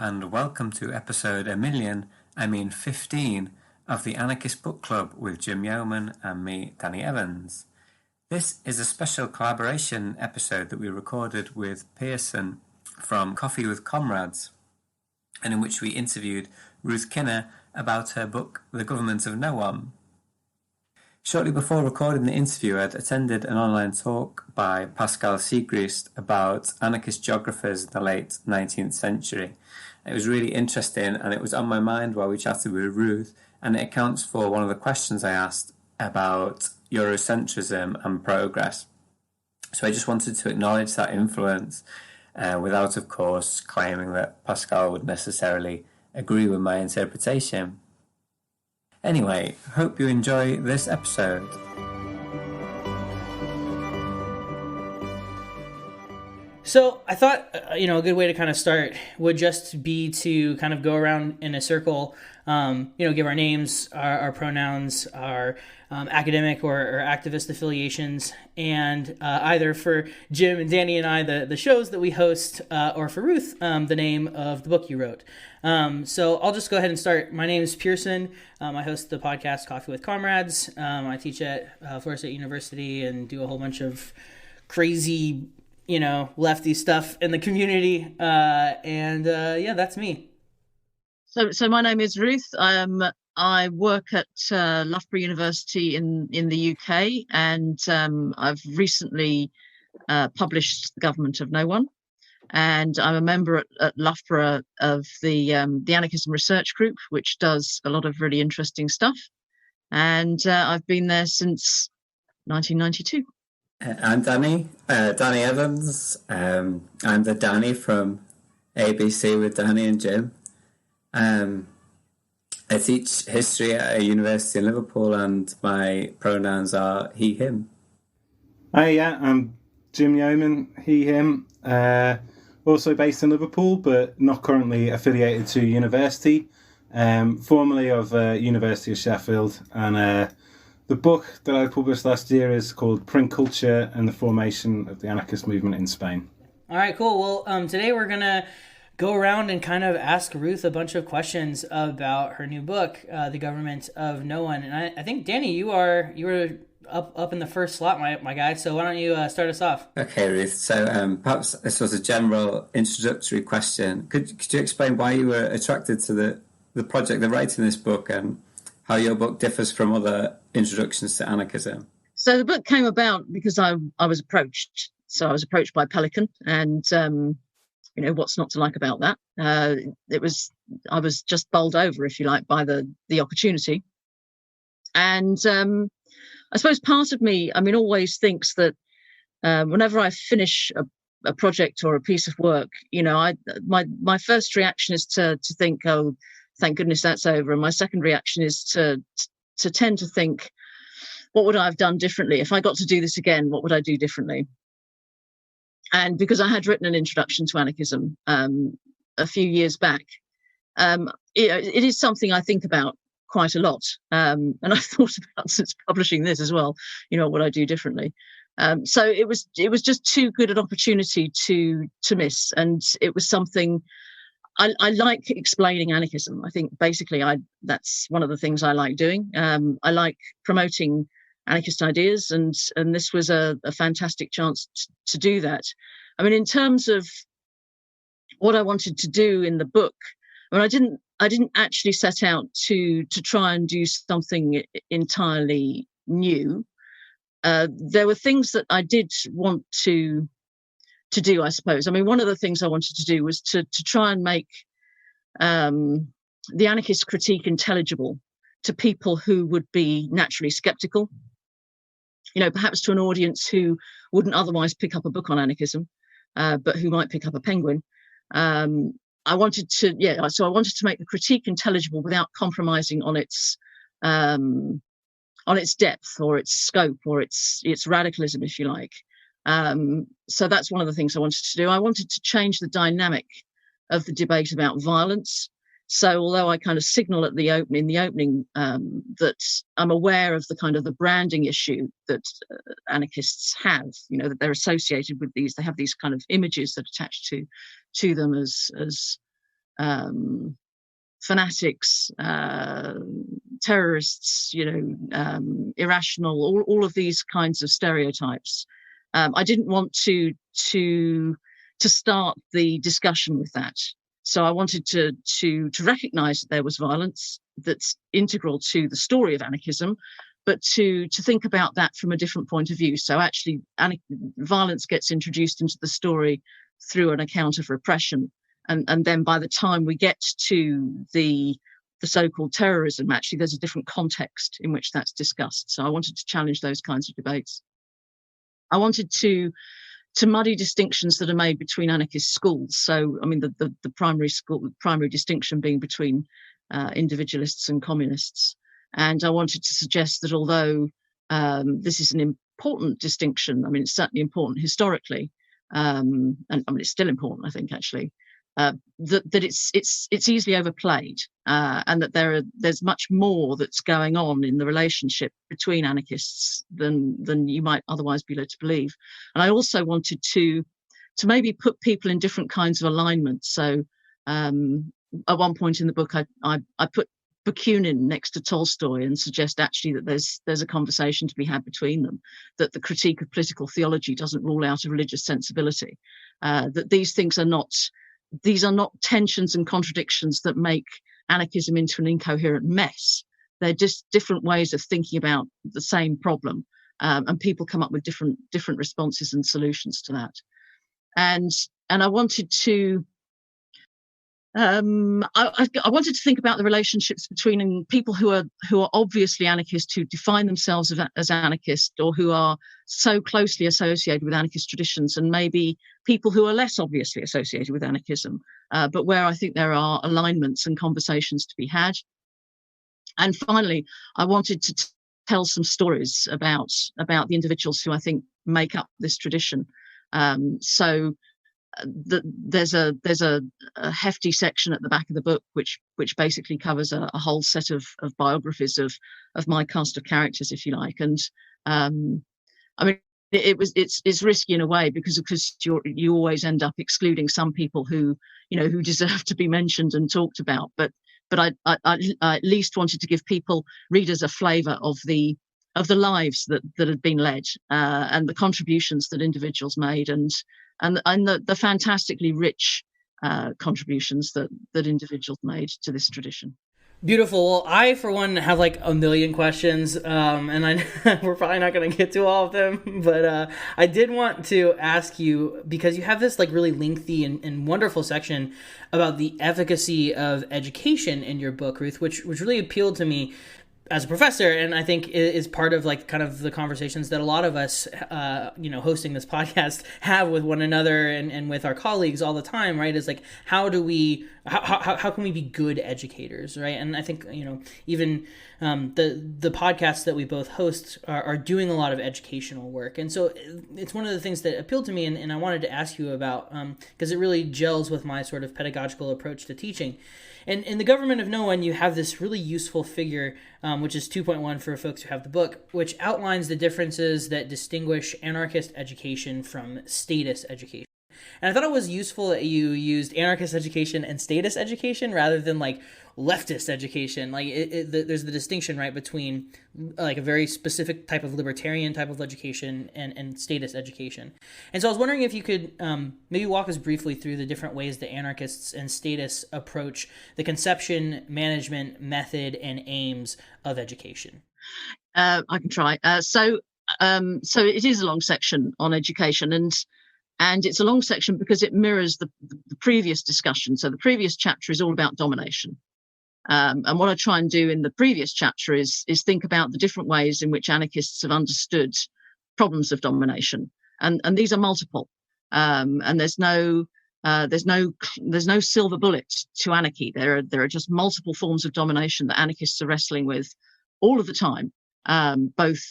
and welcome to episode 15 of the Anarchist Book Club with Jim Yeoman and me, Danny Evans. This is a special collaboration episode that we recorded with Pearson from Coffee with Comrades, and in which we interviewed Ruth Kinna about her book, The Government of No One. Shortly before recording the interview, I'd attended an online talk by Pascal Siegrist about anarchist geographers in the late 19th century. It was really interesting, and it was on my mind while we chatted with Ruth, and it accounts for one of the questions I asked about Eurocentrism and progress. So I just wanted to acknowledge that influence without, of course, claiming that Pascal would necessarily agree with my interpretation. Anyway, hope you enjoy this episode. So I thought, a good way to kind of start would just be to kind of go around in a circle, give our names, our pronouns, our academic or activist affiliations, and either for Jim and Danny and I, the shows that we host, or for Ruth, the name of the book you wrote. So I'll just go ahead and start. My name is Pearson. I host the podcast Coffee with Comrades. I teach at Florida State University and do a whole bunch of crazy lefty stuff in the community. That's me. So my name is Ruth. I work at Loughborough University in the UK, and I've recently published The Government of No One. And I'm a member at Loughborough of the Anarchism Research Group, which does a lot of really interesting stuff. And I've been there since 1992. I'm Danny Evans. I'm the Danny from ABC with Danny and Jim. I teach history at a university in Liverpool, and my pronouns are he, him. Hi, I'm Jim Yeoman, he, him. Also based in Liverpool, but not currently affiliated to university. Formerly of University of Sheffield, and the book that I published last year is called Print Culture and the Formation of the Anarchist Movement in Spain. All right, cool. Well, today we're going to go around and kind of ask Ruth a bunch of questions about her new book, The Government of No One. And I think, Danny, you were up in the first slot, my guy. So why don't you start us off? Okay, Ruth. So perhaps this was a general introductory question. Could you explain why you were attracted to the project of writing this book and how your book differs from other introductions to anarchism? So the book came about because I was approached. So I was approached by Pelican, and what's not to like about that? I was just bowled over, if you like, by the opportunity. And I suppose part of me, always thinks that whenever I finish a project or a piece of work, my first reaction is to think, oh, thank goodness that's over. And my second reaction is to tend to think, what would I have done differently? If I got to do this again, what would I do differently? And because I had written an introduction to anarchism a few years back, it is something I think about quite a lot. And I thought about, since publishing this as well, what would I do differently? So it was just too good an opportunity to miss. And it was something I like explaining anarchism. I think basically that's one of the things I like doing. I like promoting anarchist ideas, and this was a fantastic chance to do that. In terms of what I wanted to do in the book, I didn't actually set out to try and do something entirely new. There were things that I did want to do, I suppose. One of the things I wanted to do was to try and make the anarchist critique intelligible to people who would be naturally skeptical, perhaps to an audience who wouldn't otherwise pick up a book on anarchism, but who might pick up a Penguin. I wanted to make the critique intelligible without compromising on its depth or its scope or its radicalism, if you like. So that's one of the things I wanted to do. I wanted to change the dynamic of the debate about violence. So although I kind of signal in the opening that I'm aware of the kind of the branding issue that anarchists have, that they're associated with these, they have these kind of images that attach to them as fanatics, terrorists, irrational, all of these kinds of stereotypes. I didn't want to start the discussion with that. So I wanted to recognize that there was violence that's integral to the story of anarchism, but to think about that from a different point of view. So actually, violence gets introduced into the story through an account of repression. And then by the time we get to the so-called terrorism, actually, there's a different context in which that's discussed. So I wanted to challenge those kinds of debates. I wanted to muddy distinctions that are made between anarchist schools. So, I mean, the primary distinction being between individualists and communists. And I wanted to suggest that although this is an important distinction, I mean, it's certainly important historically, and I mean, it's still important, I think, actually, that it's easily overplayed, and that there's much more that's going on in the relationship between anarchists than you might otherwise be led to believe. And I also wanted to maybe put people in different kinds of alignment. So at one point in the book, I put Bakunin next to Tolstoy and suggest actually that there's a conversation to be had between them, that the critique of political theology doesn't rule out a religious sensibility, that these things are not tensions and contradictions that make anarchism into an incoherent mess. They're just different ways of thinking about the same problem, and people come up with different responses and solutions to that. And I wanted to I wanted to think about the relationships between people who are obviously anarchists, who define themselves as anarchists, or who are so closely associated with anarchist traditions, and maybe people who are less obviously associated with anarchism, but where I think there are alignments and conversations to be had. And finally, I wanted to tell some stories about the individuals who I think make up this tradition. There's a hefty section at the back of the book which basically covers a whole set of biographies of my cast of characters, if you like. And I mean, it's risky in a way because you always end up excluding some people who deserve to be mentioned and talked about. But I at least wanted to give readers a flavour of the lives that had been led, and the contributions that individuals made, and the fantastically rich contributions that individuals made to this tradition. Beautiful. Well, I, for one, have like a million questions, and we're probably not going to get to all of them, but I did want to ask you, because you have this like really lengthy and wonderful section about the efficacy of education in your book, Ruth, which really appealed to me as a professor, and I think is part of like kind of the conversations that a lot of us, hosting this podcast have with one another and with our colleagues all the time, right? Is like, how can we be good educators, right? And I think, even the podcasts that we both host are doing a lot of educational work. And so it's one of the things that appealed to me, and I wanted to ask you about, because it really gels with my sort of pedagogical approach to teaching. And in The Government of No One, you have this really useful figure, which is 2.1 for folks who have the book, which outlines the differences that distinguish anarchist education from statist education. And I thought it was useful that you used anarchist education and statist education rather than like leftist education. Like there's the distinction, right, between like a very specific type of libertarian type of education and statist education. And so I was wondering if you could maybe walk us briefly through the different ways that anarchists and statists approach the conception, management, method, and aims of education. I can try. So it is a long section on education, and it's a long section because it mirrors the previous discussion. So the previous chapter is all about domination. And what I try and do in the previous chapter is think about the different ways in which anarchists have understood problems of domination. And these are multiple. And there's no silver bullet to anarchy. There are just multiple forms of domination that anarchists are wrestling with all of the time. Both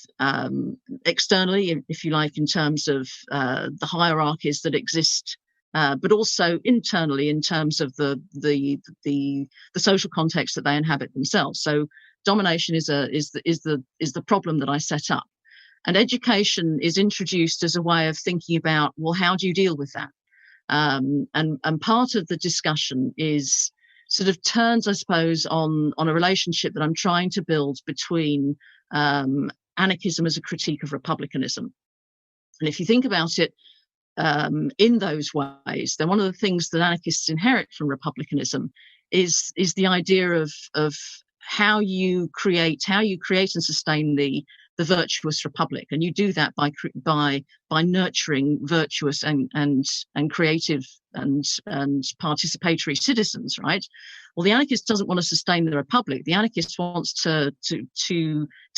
externally, if you like, in terms of the hierarchies that exist, but also internally in terms of the social context that they inhabit themselves. So domination is the problem that I set up, and education is introduced as a way of thinking about, well, how do you deal with that? And part of the discussion is sort of turns, I suppose, on a relationship that I'm trying to build between anarchism as a critique of republicanism. And if you think about it in those ways, then one of the things that anarchists inherit from republicanism is the idea of how you create and sustain the virtuous republic, and you do that by nurturing virtuous and creative and participatory citizens, right? Well, the anarchist doesn't want to sustain the republic. The anarchist wants to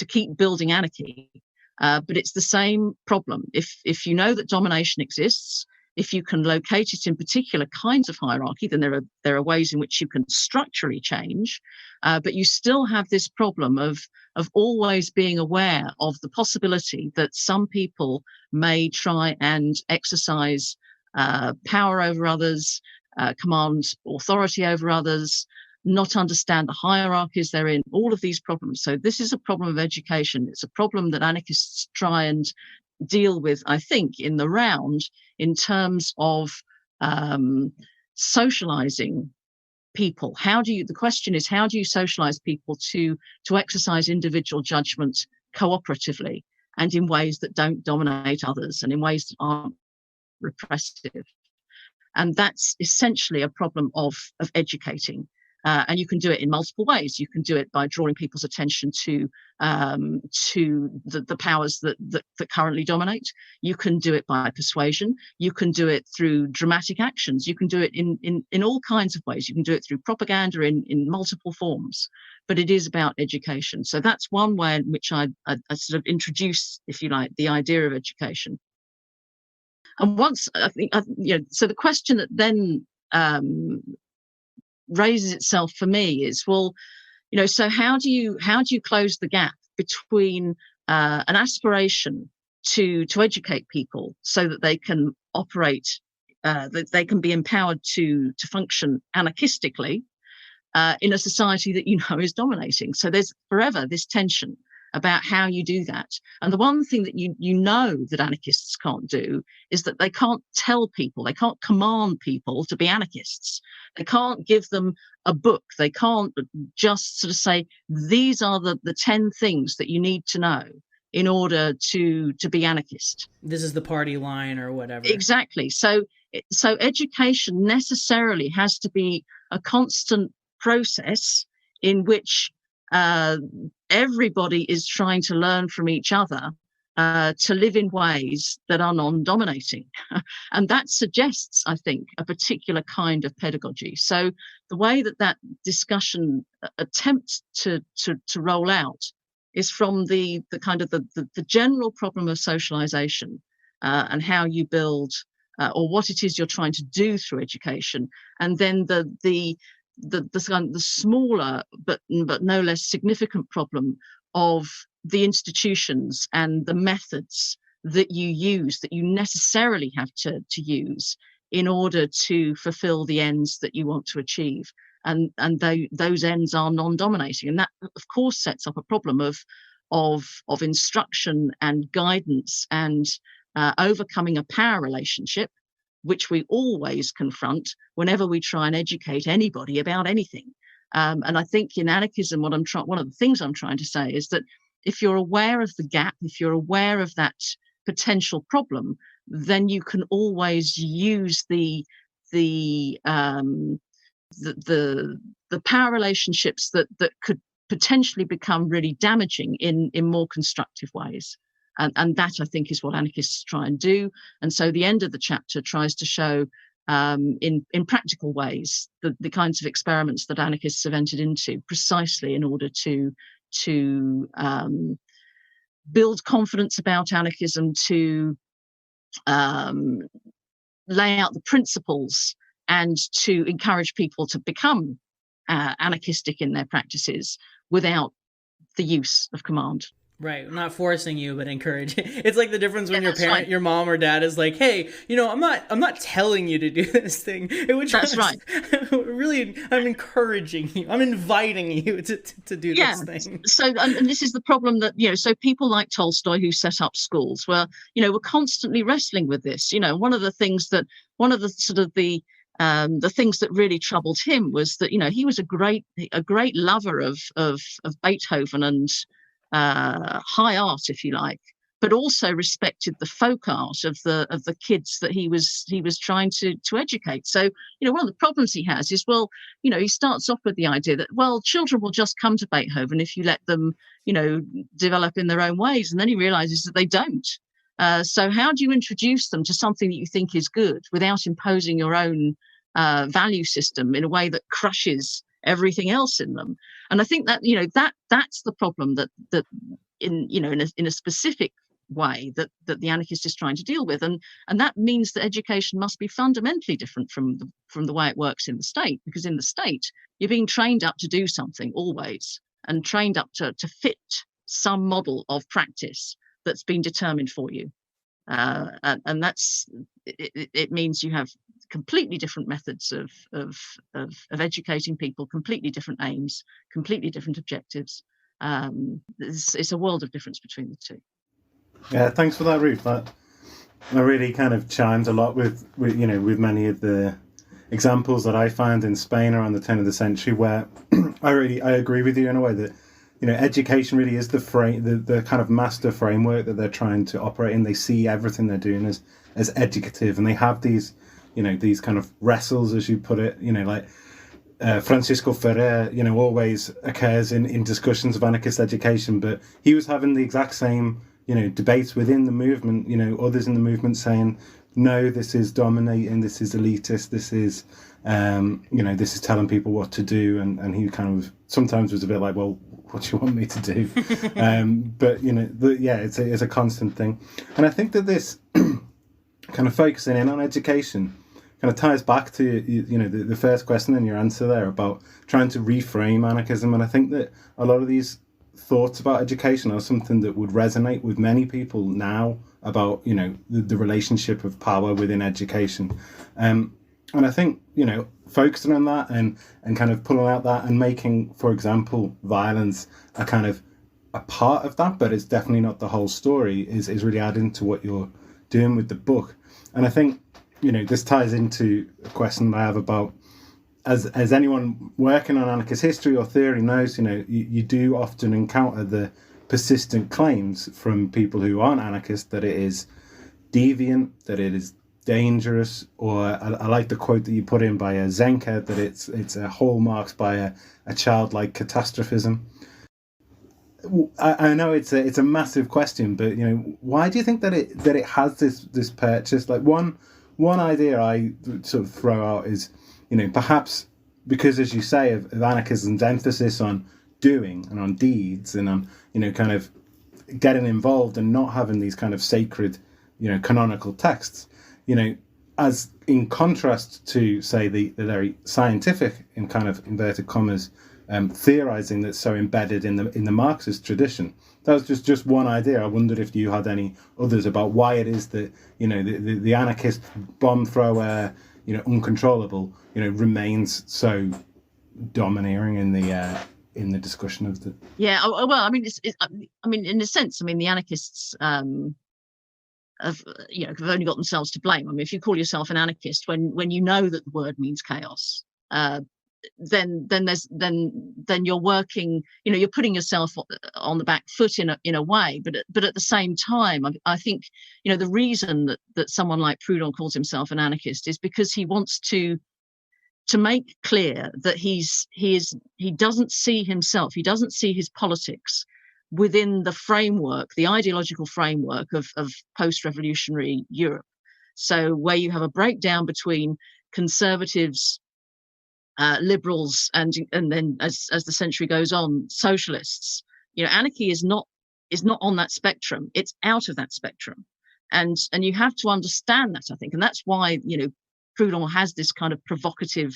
keep building anarchy, but it's the same problem. If you know that domination exists, if you can locate it in particular kinds of hierarchy, then there are ways in which you can structurally change, but you still have this problem of always being aware of the possibility that some people may try and exercise power over others, command authority over others, not understand the hierarchies they're in, all of these problems. So this is a problem of education. It's a problem that anarchists try and deal with, I think, in the round, in terms of socializing people. The question is, how do you socialize people to exercise individual judgment cooperatively and in ways that don't dominate others and in ways that aren't repressive? And that's essentially a problem of educating. And you can do it in multiple ways. You can do it by drawing people's attention to the powers that currently dominate. You can do it by persuasion. You can do it through dramatic actions. You can do it in all kinds of ways. You can do it through propaganda in multiple forms. But it is about education. So that's one way in which I sort of introduce, if you like, the idea of education. And once so the question that then raises itself for me is, well, so how do you close the gap between an aspiration to educate people so that they can operate, that they can be empowered to function anarchistically in a society that is dominating? So there's forever this tension about how you do that. And the one thing that that anarchists can't do is that they can't tell people, they can't command people to be anarchists. They can't give them a book. They can't just sort of say, these are the 10 things that you need to know in order to be anarchist. This is the party line or whatever. Exactly. So education necessarily has to be a constant process in which everybody is trying to learn from each other to live in ways that are non-dominating. And that suggests, I think, a particular kind of pedagogy. So the way that discussion attempts to roll out is from the kind of the general problem of socialization and how you build or what it is you're trying to do through education, and then the smaller but no less significant problem of the institutions and the methods that you necessarily have to use in order to fulfill the ends that you want to achieve. And those ends are non-dominating. And that, of course, sets up a problem of instruction and guidance and overcoming a power relationship, which we always confront whenever we try and educate anybody about anything. And I think in anarchism, one of the things I'm trying to say is that if you're aware of the gap, if you're aware of that potential problem, then you can always use the power relationships that could potentially become really damaging in more constructive ways. And that, I think, is what anarchists try and do. And so the end of the chapter tries to show in practical ways the kinds of experiments that anarchists have entered into precisely in order to build confidence about anarchism, to lay out the principles and to encourage people to become anarchistic in their practices without the use of command. Right, not forcing you, but encouraging. It's like the difference when your mom or dad is like, "Hey, I'm not telling you to do this thing." That's right. Really, I'm encouraging you. I'm inviting you to do this thing. So, and this is the problem that so people like Tolstoy, who set up schools, were constantly wrestling with this. One of the things that one of the sort of the the things that really troubled him was that, he was a great lover of Beethoven and high art, if you like, but also respected the folk art of the kids that he was trying to educate. So, one of the problems he has is, well, he starts off with the idea that, well, children will just come to Beethoven if you let them, develop in their own ways. And then he realizes that they don't. So how do you introduce them to something that you think is good without imposing your own value system in a way that crushes everything else in them? And I think that, that's the problem that in a specific way that the anarchist is trying to deal with, and that means that education must be fundamentally different from the way it works in the state, because in the state you're being trained up to do something always, and trained up to fit some model of practice that's been determined for you, and that's it means you have completely different methods of educating people, completely different aims, completely different objectives. It's a world of difference between the two. Yeah, thanks for that, Ruth. That really kind of chimes a lot with many of the examples that I found in Spain around the turn of the century, where I agree with you in a way that education really is the kind of master framework that they're trying to operate in. They see everything they're doing as educative, and they have these these kind of wrestles, as you put it, like Francisco Ferrer, always occurs in discussions of anarchist education, but he was having the exact same debates within the movement, others in the movement saying, no, this is dominating, this is elitist, this is, this is telling people what to do. And he kind of sometimes was a bit like, well, what do you want me to do? But, it's a constant thing. And I think that this kind of focusing in on education kind of ties back to, the first question in your answer there about trying to reframe anarchism. And I think that a lot of these thoughts about education are something that would resonate with many people now about the relationship of power within education, and I think focusing on that and kind of pulling out that and making, for example, violence a kind of a part of that, but it's definitely not the whole story, is really adding to what you're doing with the book. And I think this ties into a question that I have about, as anyone working on anarchist history or theory knows, you do often encounter the persistent claims from people who aren't anarchists that it is deviant, that it is dangerous, or I like the quote that you put in by Zenker, that it's a hallmarked by a childlike catastrophism. I know it's a massive question, but why do you think that it has this purchase? Like one idea I sort of throw out is, perhaps because, as you say, of anarchism's emphasis on doing and on deeds and on, kind of getting involved and not having these kind of sacred, canonical texts, as in contrast to, say, the very scientific, in kind of inverted commas, theorizing that's so embedded in the Marxist tradition. That was just one idea. I wondered if you had any others about why it is that, the anarchist bomb thrower, uncontrollable, remains so domineering in the discussion of the. Yeah, well, I mean, in a sense, the anarchists have only got themselves to blame. I mean, if you call yourself an anarchist when you know that the word means chaos, then you're working, you're putting yourself on the back foot in a way, but at the same time, I think the reason that someone like Proudhon calls himself an anarchist is because he wants to make clear that he doesn't see himself, he doesn't see his politics within the framework, the ideological framework of post-revolutionary Europe. So where you have a breakdown between conservatives, liberals, and then as the century goes on, socialists. Anarchy is not on that spectrum. It's out of that spectrum, and you have to understand that, I think, and that's why Proudhon has this kind of provocative,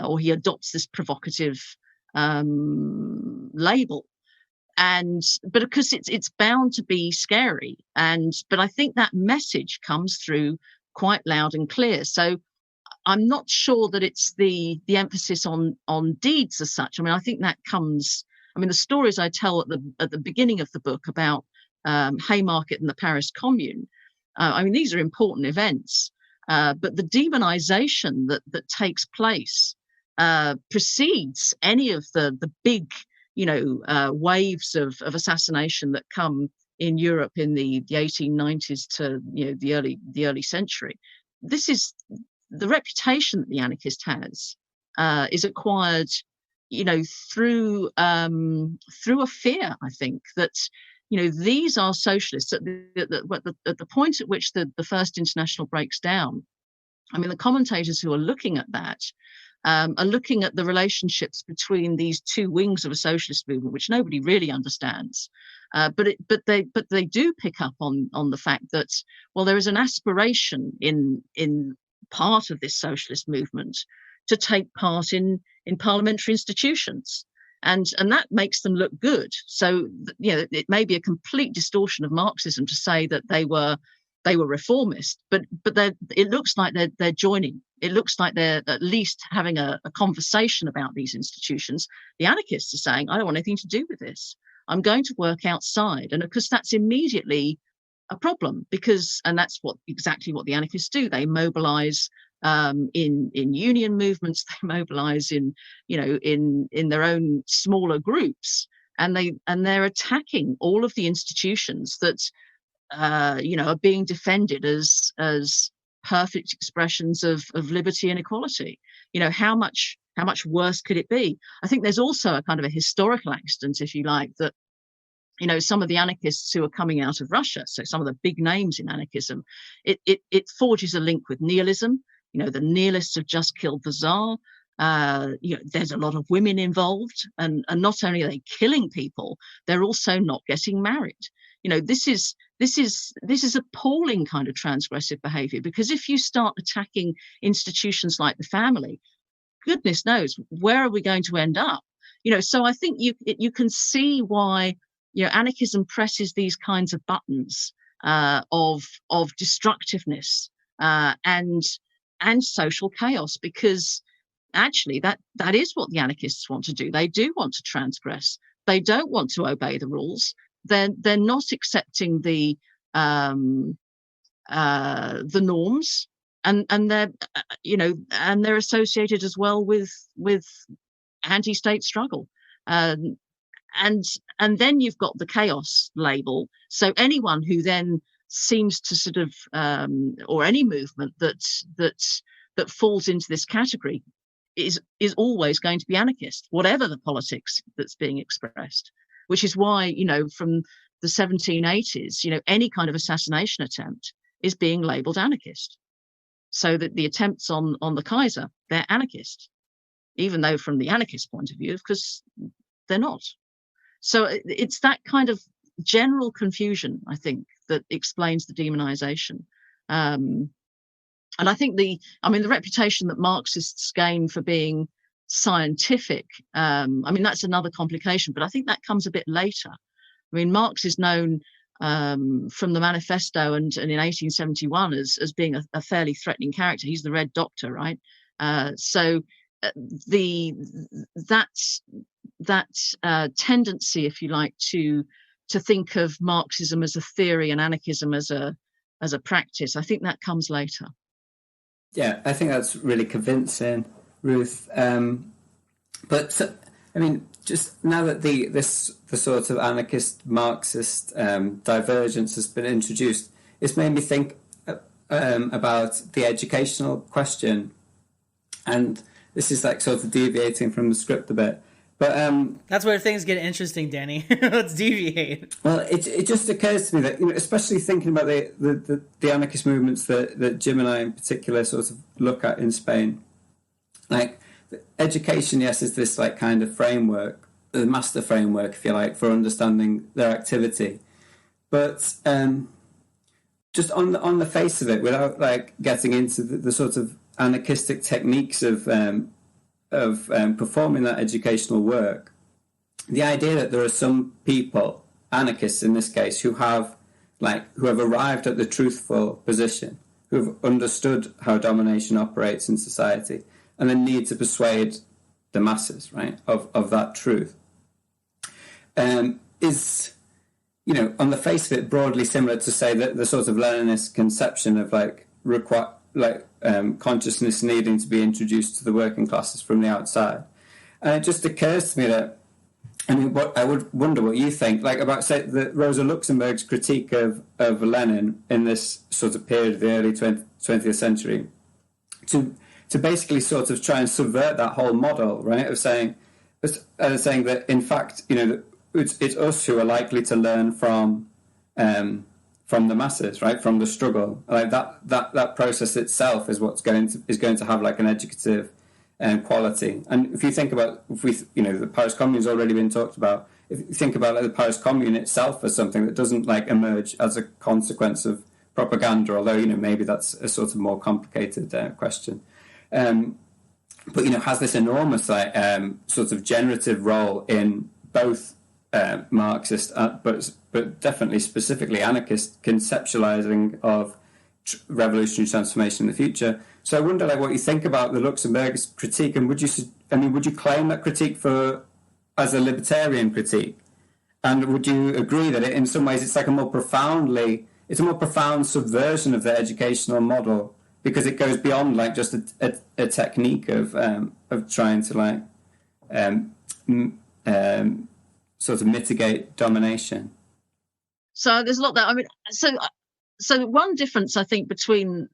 or he adopts this provocative label, but because it's bound to be scary, but I think that message comes through quite loud and clear. So I'm not sure that it's the emphasis on deeds as such. I think that comes. The stories I tell at the beginning of the book about Haymarket and the Paris Commune. These are important events, but the demonization that takes place precedes any of the big, waves of assassination that come in Europe in the 1890s to the early century. This is the reputation that the anarchist has is acquired, through a fear, I think, that these are socialists at the point at which the First International breaks down. I mean, the commentators who are looking at that are looking at the relationships between these two wings of a socialist movement, which nobody really understands. But they do pick up on the fact that, well, there is an aspiration in part of this socialist movement to take part in parliamentary institutions. And that makes them look good. So, it may be a complete distortion of Marxism to say that they were reformist, but it looks like they're joining. It looks like they're at least having a conversation about these institutions. The anarchists are saying, I don't want anything to do with this. I'm going to work outside. And of course, that's immediately a problem and that's exactly what the anarchists do. They mobilize in union movements, they mobilize in their own smaller groups, and they're attacking all of the institutions that are being defended as perfect expressions of liberty and equality. How much worse could it be? I think there's also a kind of a historical accident, if you like, that some of the anarchists who are coming out of Russia, so some of the big names in anarchism, it forges a link with nihilism. The nihilists have just killed the Tsar. There's a lot of women involved, and not only are they killing people, they're also not getting married. This is appalling kind of transgressive behavior, because if you start attacking institutions like the family, goodness knows where are we going to end up. So I think you can see why anarchism presses these kinds of buttons of destructiveness and social chaos, because actually that is what the anarchists want to do. They do want to transgress. They don't want to obey the rules. They're not accepting the norms, and they're and they're associated as well with anti-state struggle, and then you've got the chaos label. So anyone who then seems to sort of or any movement that falls into this category is always going to be anarchist, whatever the politics that's being expressed. Which is why, from the 1780s, any kind of assassination attempt is being labeled anarchist. So that the attempts on the Kaiser, they're anarchist, even though from the anarchist point of view, of course, they're not. So it's that kind of general confusion, I think, that explains the demonization. And I think the reputation that Marxists gain for being scientific, that's another complication, but I think that comes a bit later. Marx is known from the manifesto and in 1871 as being a fairly threatening character. He's the Red Doctor, right? So that tendency, if you like, to think of Marxism as a theory and anarchism as a practice, I think that comes later. Yeah, I think that's really convincing, Ruth. Just now that the sort of anarchist Marxist divergence has been introduced, it's made me think about the educational question, and this is like sort of deviating from the script a bit. But that's where things get interesting, Danny. Let's deviate. Well, it just occurs to me that, especially thinking about the anarchist movements that Jim and I in particular sort of look at in Spain, like education, yes, is this like kind of framework, the master framework, if you like, for understanding their activity. But just on the face of it, without like getting into the sort of anarchistic techniques of performing that educational work, the idea that there are some people, anarchists in this case, who have arrived at the truthful position, who have understood how domination operates in society, and then need to persuade the masses, right, of that truth, is, on the face of it, broadly similar to, say, that the sort of Leninist conception of like consciousness needing to be introduced to the working classes from the outside. And it just occurs to me that, I mean, what I would wonder what you think, like about, say, Rosa Luxemburg's critique of Lenin in this sort of period of the early 20th century, to basically sort of try and subvert that whole model, right, of saying that, in fact, it's us who are likely to learn from the masses, right, from the struggle. Like that process itself is what's going to have like an educative quality. And if you think about, the Paris Commune has already been talked about. If you think about the Paris Commune itself as something that doesn't like emerge as a consequence of propaganda, although maybe that's a sort of more complicated question. But has this enormous sort of generative role in both Marxist, but definitely specifically anarchist conceptualizing of revolutionary transformation in the future. So I wonder, what you think about the Luxemburg critique, and would you claim that critique as a libertarian critique, and would you agree that in some ways it's like a more profound subversion of the educational model, because it goes beyond just a technique of trying to sort of mitigate domination? So there's a lot there. I mean, so one difference I think between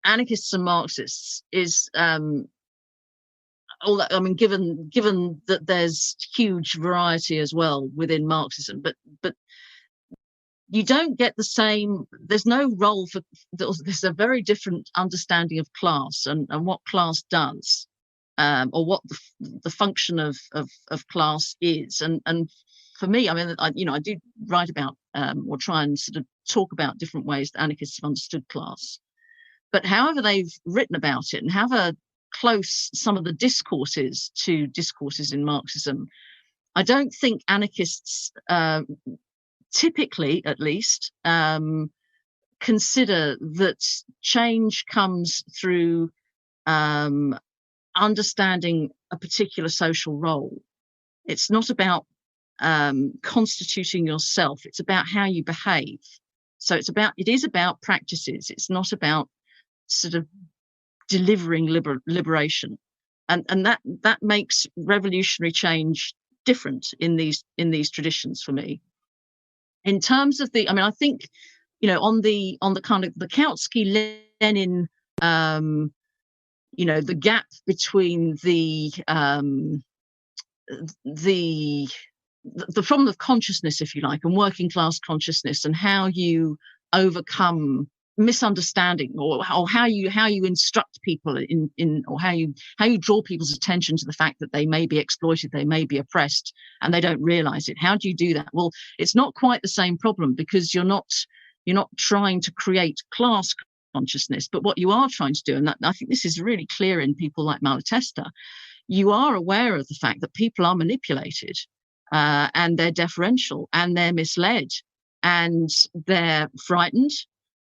anarchists and Marxists is all that. I mean, given that there's huge variety as well within Marxism, but you don't get the same. There's no role for. There's a very different understanding of class and what class does, or what the function of class is. And for me, I mean, I do write about or try and sort of talk about different ways that anarchists have understood class. But however they've written about it and however close some of the discourses to discourses in Marxism, I don't think anarchists, typically at least, consider that change comes through understanding a particular social role. It's not about constituting yourself. It's about how you behave. So it is about practices. It's not about sort of delivering liberation, and that makes revolutionary change different in these traditions for me. In terms of I think on the kind of the Kautsky-Lenin, the gap between the problem of consciousness, if you like, and working class consciousness, and how you overcome misunderstanding, or how you instruct people in or how you draw people's attention to the fact that they may be exploited, they may be oppressed, and they don't realize it. How do you do that? Well, it's not quite the same problem, because you're not trying to create class consciousness, but what you are trying to do, and that, I think this is really clear in people like Malatesta, you are aware of the fact that people are manipulated, and they're deferential, and they're misled, and they're frightened,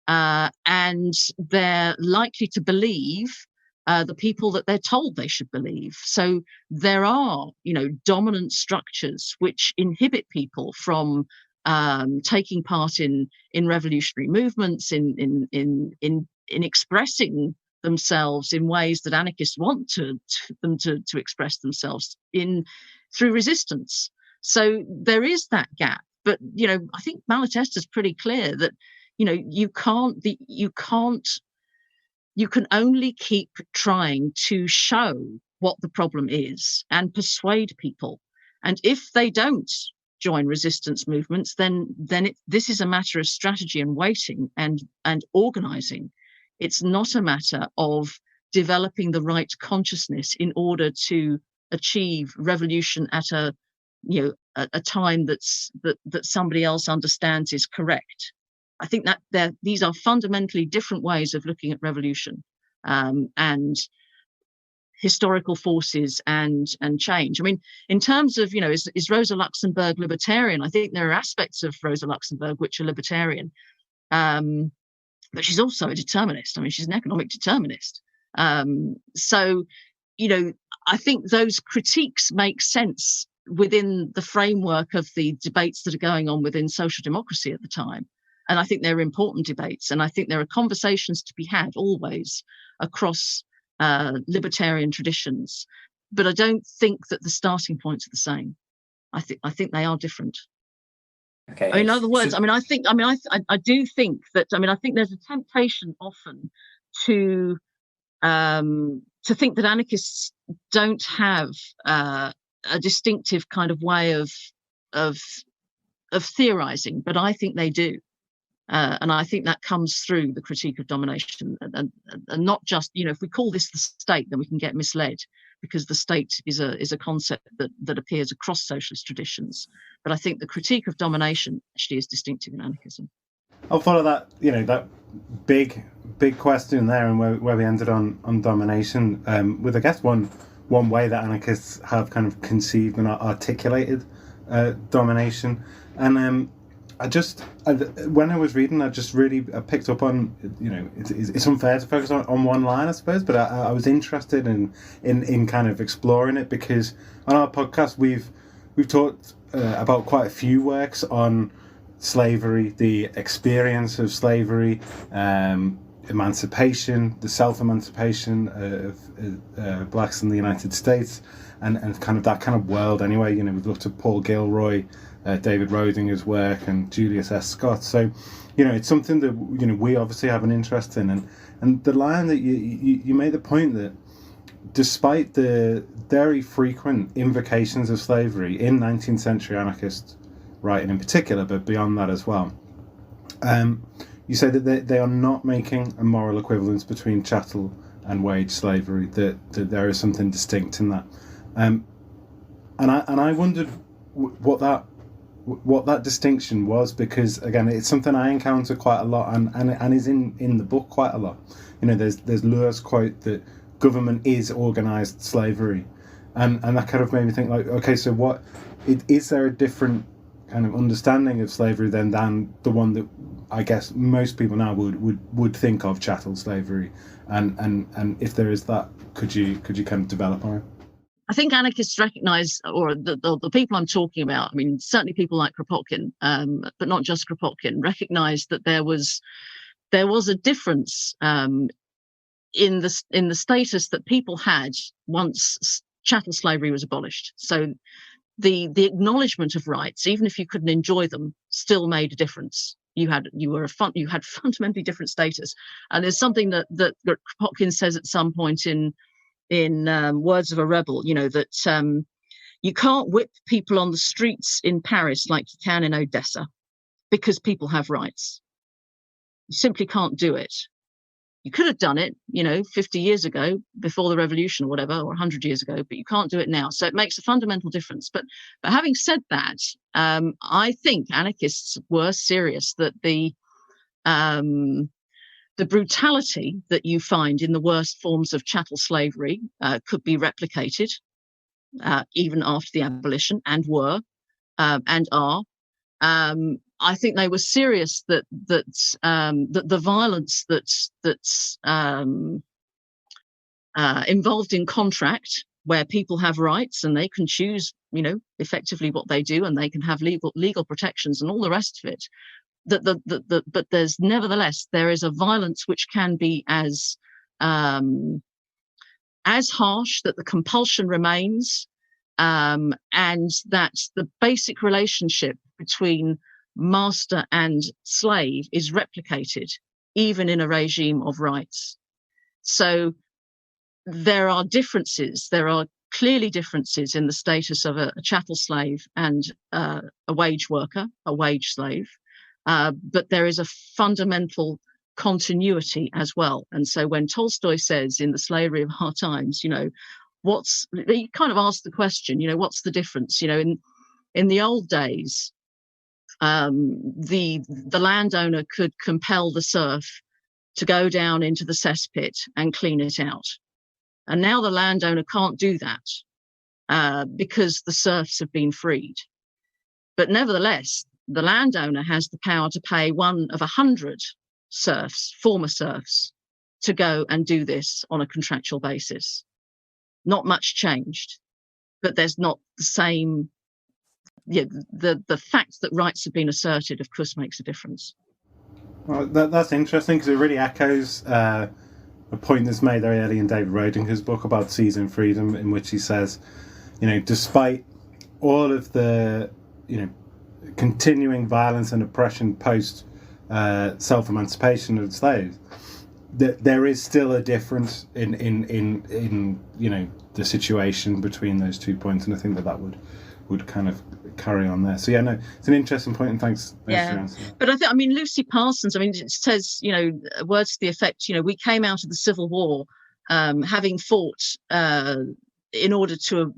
and they're likely to believe the people that they're told they should believe. So there are, dominant structures which inhibit people from taking part in revolutionary movements, in expressing themselves in ways that anarchists want them to express themselves through resistance. So there is that gap. But I think Malatesta is pretty clear that you can only keep trying to show what the problem is and persuade people. And if they don't join resistance movements, then this is a matter of strategy and waiting and organizing. It's not a matter of developing the right consciousness in order to achieve revolution at a time that somebody else understands is correct. I think that these are fundamentally different ways of looking at revolution, and historical forces and change. I mean, in terms of, is Rosa Luxemburg libertarian? I think there are aspects of Rosa Luxemburg which are libertarian, but she's also a determinist. I mean, she's an economic determinist. So, I think those critiques make sense within the framework of the debates that are going on within social democracy at the time. And I think they're important debates. And I think there are conversations to be had always across libertarian traditions. But I don't think that the starting points are the same. I think they are different. Okay. In other words, I do think that, I think there's a temptation often to think that anarchists don't have a distinctive kind of way of theorizing, but I think they do. And I think that comes through the critique of domination, and not just, if we call this the state, then we can get misled, because the state is a concept that appears across socialist traditions. But I think the critique of domination actually is distinctive in anarchism. I'll follow that, that big question there, and where we ended on domination, with, I guess, one way that anarchists have kind of conceived and articulated domination. And when I was reading, I just really picked up on, it's unfair to focus on one line, I suppose, but I was interested in kind of exploring it, because on our podcast we've talked about quite a few works on slavery, the experience of slavery, emancipation, the self-emancipation of blacks in the United States, and kind of that kind of world anyway. We've looked at Paul Gilroy, David Rodinger's work, and Julius S. Scott. So, it's something that, we obviously have an interest in. And the line that you made the point that despite the very frequent invocations of slavery in 19th century anarchist writing in particular, but beyond that as well, you say that they are not making a moral equivalence between chattel and wage slavery, that there is something distinct in that. And I wondered what that distinction was, because again, it's something I encounter quite a lot, and is in the book quite a lot. There's Lure's quote that government is organized slavery, and that kind of made me think, like, okay, so is there a different kind of understanding of slavery than the one that I guess most people now would think of chattel slavery, and if there is that, could you kind of develop on it? I think anarchists recognise, or the people I'm talking about, certainly people like Kropotkin, but not just Kropotkin, recognised that there was a difference in the status that people had once chattel slavery was abolished. So the acknowledgement of rights, even if you couldn't enjoy them, still made a difference. You had fundamentally different status. And there's something that Kropotkin says at some point in Words of a Rebel, that you can't whip people on the streets in Paris like you can in Odessa, because people have rights. You simply can't do it. You could have done it, 50 years ago, before the revolution or whatever, or 100 years ago, but you can't do it now. So it makes a fundamental difference. But having said that, I think anarchists were serious that the brutality that you find in the worst forms of chattel slavery could be replicated even after the abolition, and were and are. I think they were serious that the violence that's involved in contract, where people have rights and they can choose, effectively what they do, and they can have legal protections and all the rest of it. But there's nevertheless, there is a violence which can be as harsh, that the compulsion remains, and that the basic relationship between master and slave is replicated even in a regime of rights. So there are differences. There are clearly differences in the status of a chattel slave and a wage worker, a wage slave. But there is a fundamental continuity as well. And so when Tolstoy says in The Slavery of Our Times, he kind of asked the question, what's the difference? In the old days, the landowner could compel the serf to go down into the cesspit and clean it out. And now the landowner can't do that because the serfs have been freed. But nevertheless, the landowner has the power to pay one of 100 serfs, former serfs, to go and do this on a contractual basis. Not much changed, but there's not the same. The fact that rights have been asserted, of course, makes a difference. Well, that's interesting because it really echoes a point that's made very early in David Rodinger's book about seizing freedom, in which he says, despite all of the, continuing violence and oppression post self-emancipation of slaves, there is still a difference in the situation between those 2 points, and I think that would kind of carry on there. So it's an interesting point, and thanks for answering. But I think, Lucy Parsons, it says, words to the effect, we came out of the Civil War having fought in order to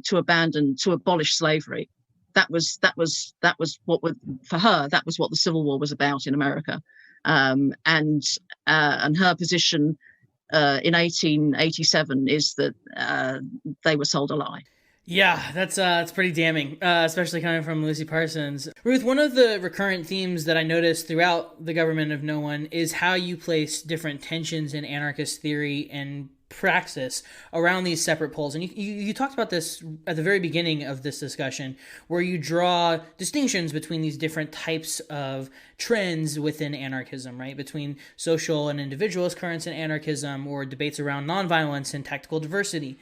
abolish slavery. That was what for her, that was what the Civil War was about in America. And her position in 1887 is that they were sold a lie. Yeah, that's pretty damning, especially coming from Lucy Parsons. Ruth, one of the recurrent themes that I noticed throughout The Government of No One is how you place different tensions in anarchist theory and praxis around these separate poles. And you talked about this at the very beginning of this discussion, where you draw distinctions between these different types of trends within anarchism, right? Between social and individualist currents in anarchism, or debates around nonviolence and tactical diversity.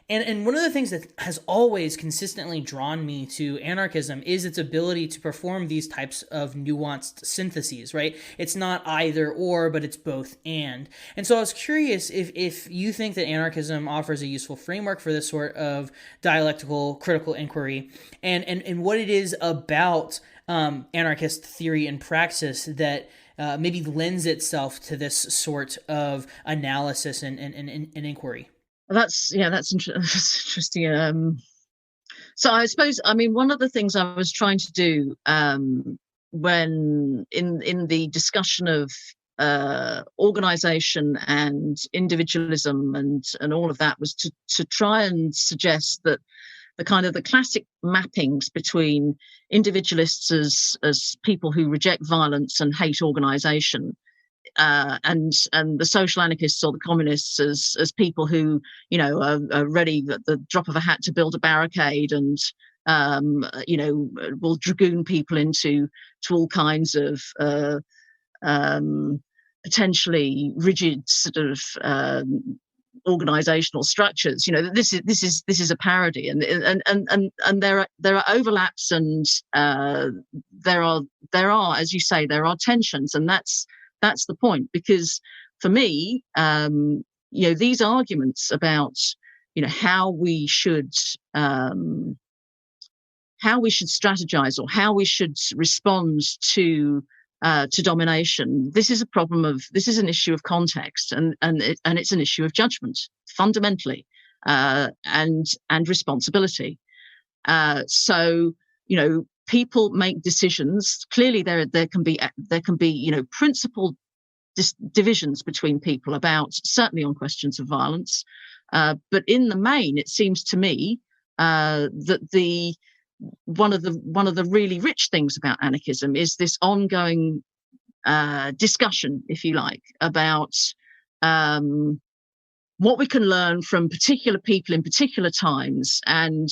And one of the things that has always consistently drawn me to anarchism is its ability to perform these types of nuanced syntheses, right? It's not either or, but it's both and. And so I was curious if you think that anarchism offers a useful framework for this sort of dialectical critical inquiry, and what it is about anarchist theory and praxis that maybe lends itself to this sort of analysis and inquiry. That's interesting. So I suppose, one of the things I was trying to do when in the discussion of organization and individualism and all of that was to try and suggest that the kind of the classic mappings between individualists as people who reject violence and hate organization, and the social anarchists or the communists as people who are ready at the drop of a hat to build a barricade and will dragoon people into all kinds of potentially rigid sort of organizational structures. This is a parody, and there are overlaps, and there are, as you say, there are tensions, and that's the point. Because for me, these arguments about how we should strategize or how we should respond to domination, this is an issue of context, and it's an issue of judgment fundamentally, and responsibility. So people make decisions. Clearly, there can be principled divisions between people about, certainly on questions of violence, but in the main, it seems to me that one of the really rich things about anarchism is this ongoing discussion, if you like, about what we can learn from particular people in particular times, and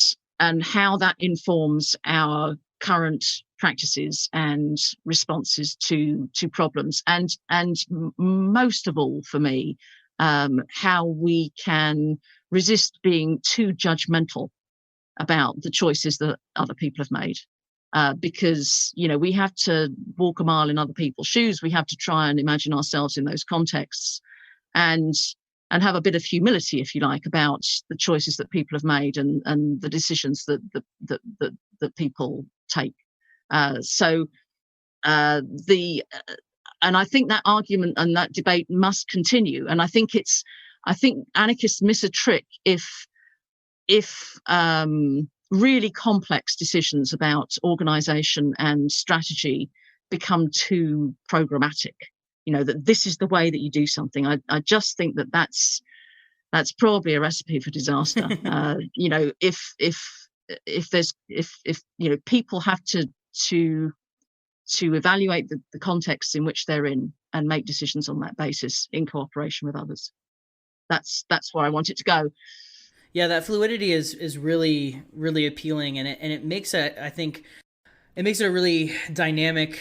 how that informs our current practices and responses to problems, and most of all for me, how we can resist being too judgmental about the choices that other people have made, because we have to walk a mile in other people's shoes. We have to try and imagine ourselves in those contexts, and have a bit of humility, if you like, about the choices that people have made and the decisions that people take. And I think that argument and that debate must continue. And I think anarchists miss a trick if really complex decisions about organization and strategy become too programmatic. That this is the way that you do something. I just think that's probably a recipe for disaster. If people have to evaluate the context in which they're in and make decisions on that basis in cooperation with others. That's where I want it to go. Yeah, that fluidity is really, really appealing, and it makes it, I think, it makes it a really dynamic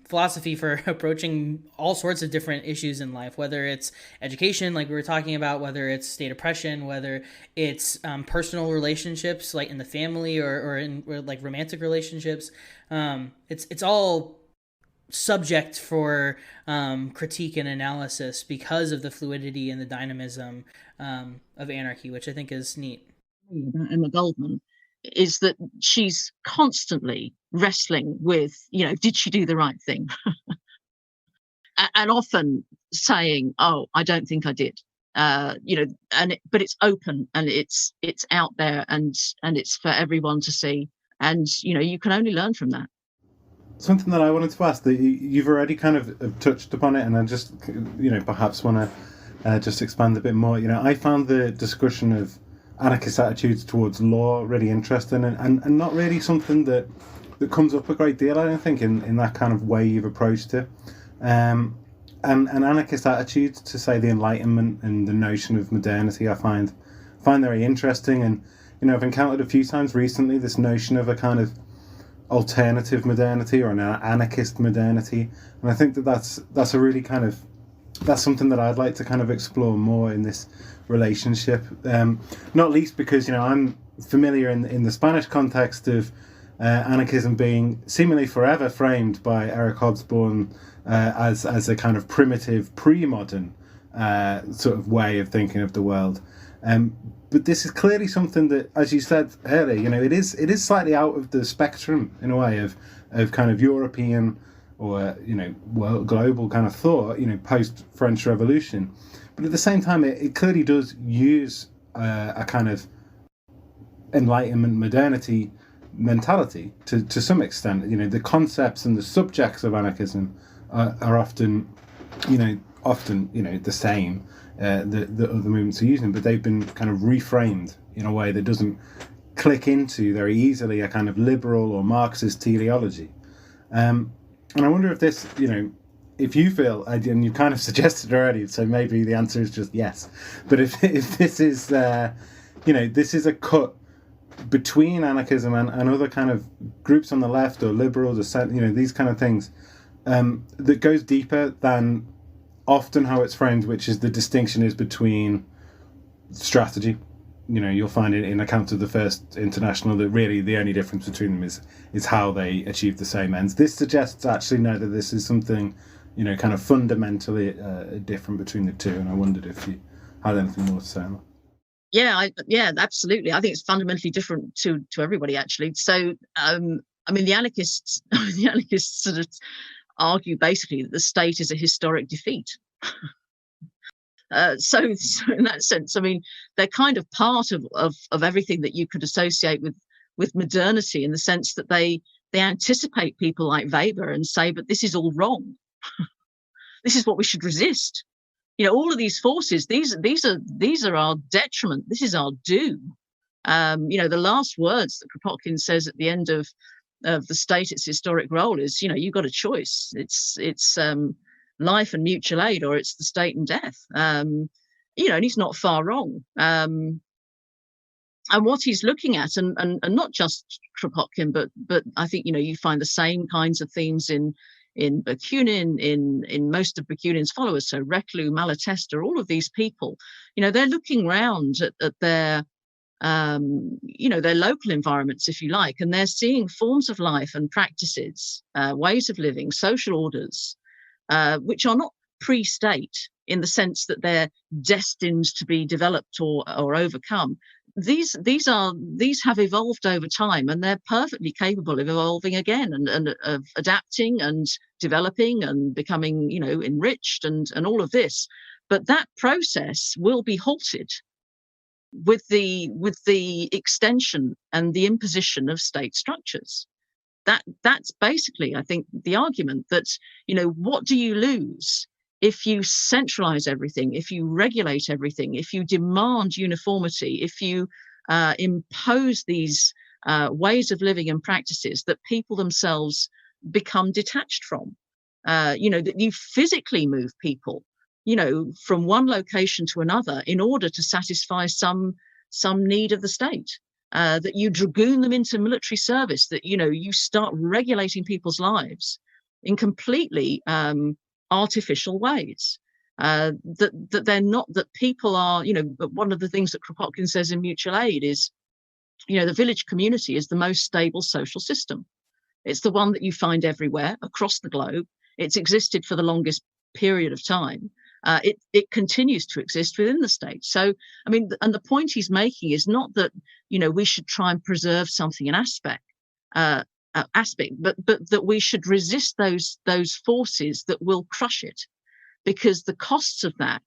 philosophy for approaching all sorts of different issues in life, whether it's education, like we were talking about, whether it's state oppression, whether it's personal relationships, like in the family or like romantic relationships. It's all subject for critique and analysis because of the fluidity and the dynamism of anarchy, which I think is neat. About Emma Goldman is that she's constantly wrestling with, did she do the right thing? And often saying, "Oh, I don't think I did." But it's open and it's out there and it's for everyone to see. And you can only learn from that. Something that I wanted to ask, that you've already kind of touched upon it, and I just perhaps want to just expand a bit more. I found the discussion of anarchist attitudes towards law really interesting and not really something that comes up a great deal, I don't think, in that kind of way you've approached it. And anarchist attitudes to, say, the Enlightenment and the notion of modernity, I find very interesting. And I've encountered a few times recently this notion of a kind of alternative modernity or an anarchist modernity, and I think that's a really kind of, that's something that I'd like to kind of explore more in this relationship, not least because I'm familiar in the Spanish context of anarchism being seemingly forever framed by Eric Hobsbawm as a kind of primitive pre-modern sort of way of thinking of the world. But this is clearly something that, as you said earlier, it is slightly out of the spectrum in a way of kind of European or world global kind of thought, post French Revolution. But at the same time, it clearly does use a kind of Enlightenment modernity mentality to some extent. The concepts and the subjects of anarchism are often the same that other movements are using, but they've been kind of reframed in a way that doesn't click into very easily a kind of liberal or Marxist teleology. And I wonder if this, if you feel, and you kind of suggested already, so maybe the answer is just yes, but if this is, this is a cut between anarchism and other kind of groups on the left or liberals or, these kind of things, that goes deeper than often how it's framed, which is the distinction is between strategy. You'll find in accounts of the First International that really the only difference between them is how they achieve the same ends. This suggests actually no, that this is something, kind of fundamentally different between the two. And I wondered if you had anything more to say on that. Yeah, absolutely. I think it's fundamentally different to everybody, actually. So, the anarchists sort of argue basically that the state is a historic defeat. So in that sense, they're kind of part of everything that you could associate with modernity, in the sense that they anticipate people like Weber and say, but this is all wrong. This is what we should resist. All of these forces, these are our detriment. This is our doom. The last words that Kropotkin says at the end of the state, its historic role, is, you've got a choice. It's life and mutual aid, or it's the state and death. And he's not far wrong. And what he's looking at, and not just Kropotkin, but I think, you find the same kinds of themes in Bakunin, in most of Bakunin's followers. So Reclus, Malatesta, all of these people, they're looking round at their their local environments, if you like, and they're seeing forms of life and practices, ways of living, social orders, which are not pre-state in the sense that they're destined to be developed or overcome. These have evolved over time, and they're perfectly capable of evolving again and of adapting and developing and becoming, enriched and all of this. But that process will be halted with the extension and the imposition of state structures. That's basically, I think, the argument that, what do you lose if you centralize everything, if you regulate everything, if you demand uniformity, if you impose these ways of living and practices that people themselves become detached from, that you physically move people, from one location to another in order to satisfy some need of the state. that you dragoon them into military service, that, you start regulating people's lives in completely artificial ways. That they're not, that people are, but one of the things that Kropotkin says in Mutual Aid is, the village community is the most stable social system. It's the one that you find everywhere across the globe. It's existed for the longest period of time. It continues to exist within the state. So, and the point he's making is not that, we should try and preserve something in aspect, but that we should resist those forces that will crush it, because the costs of that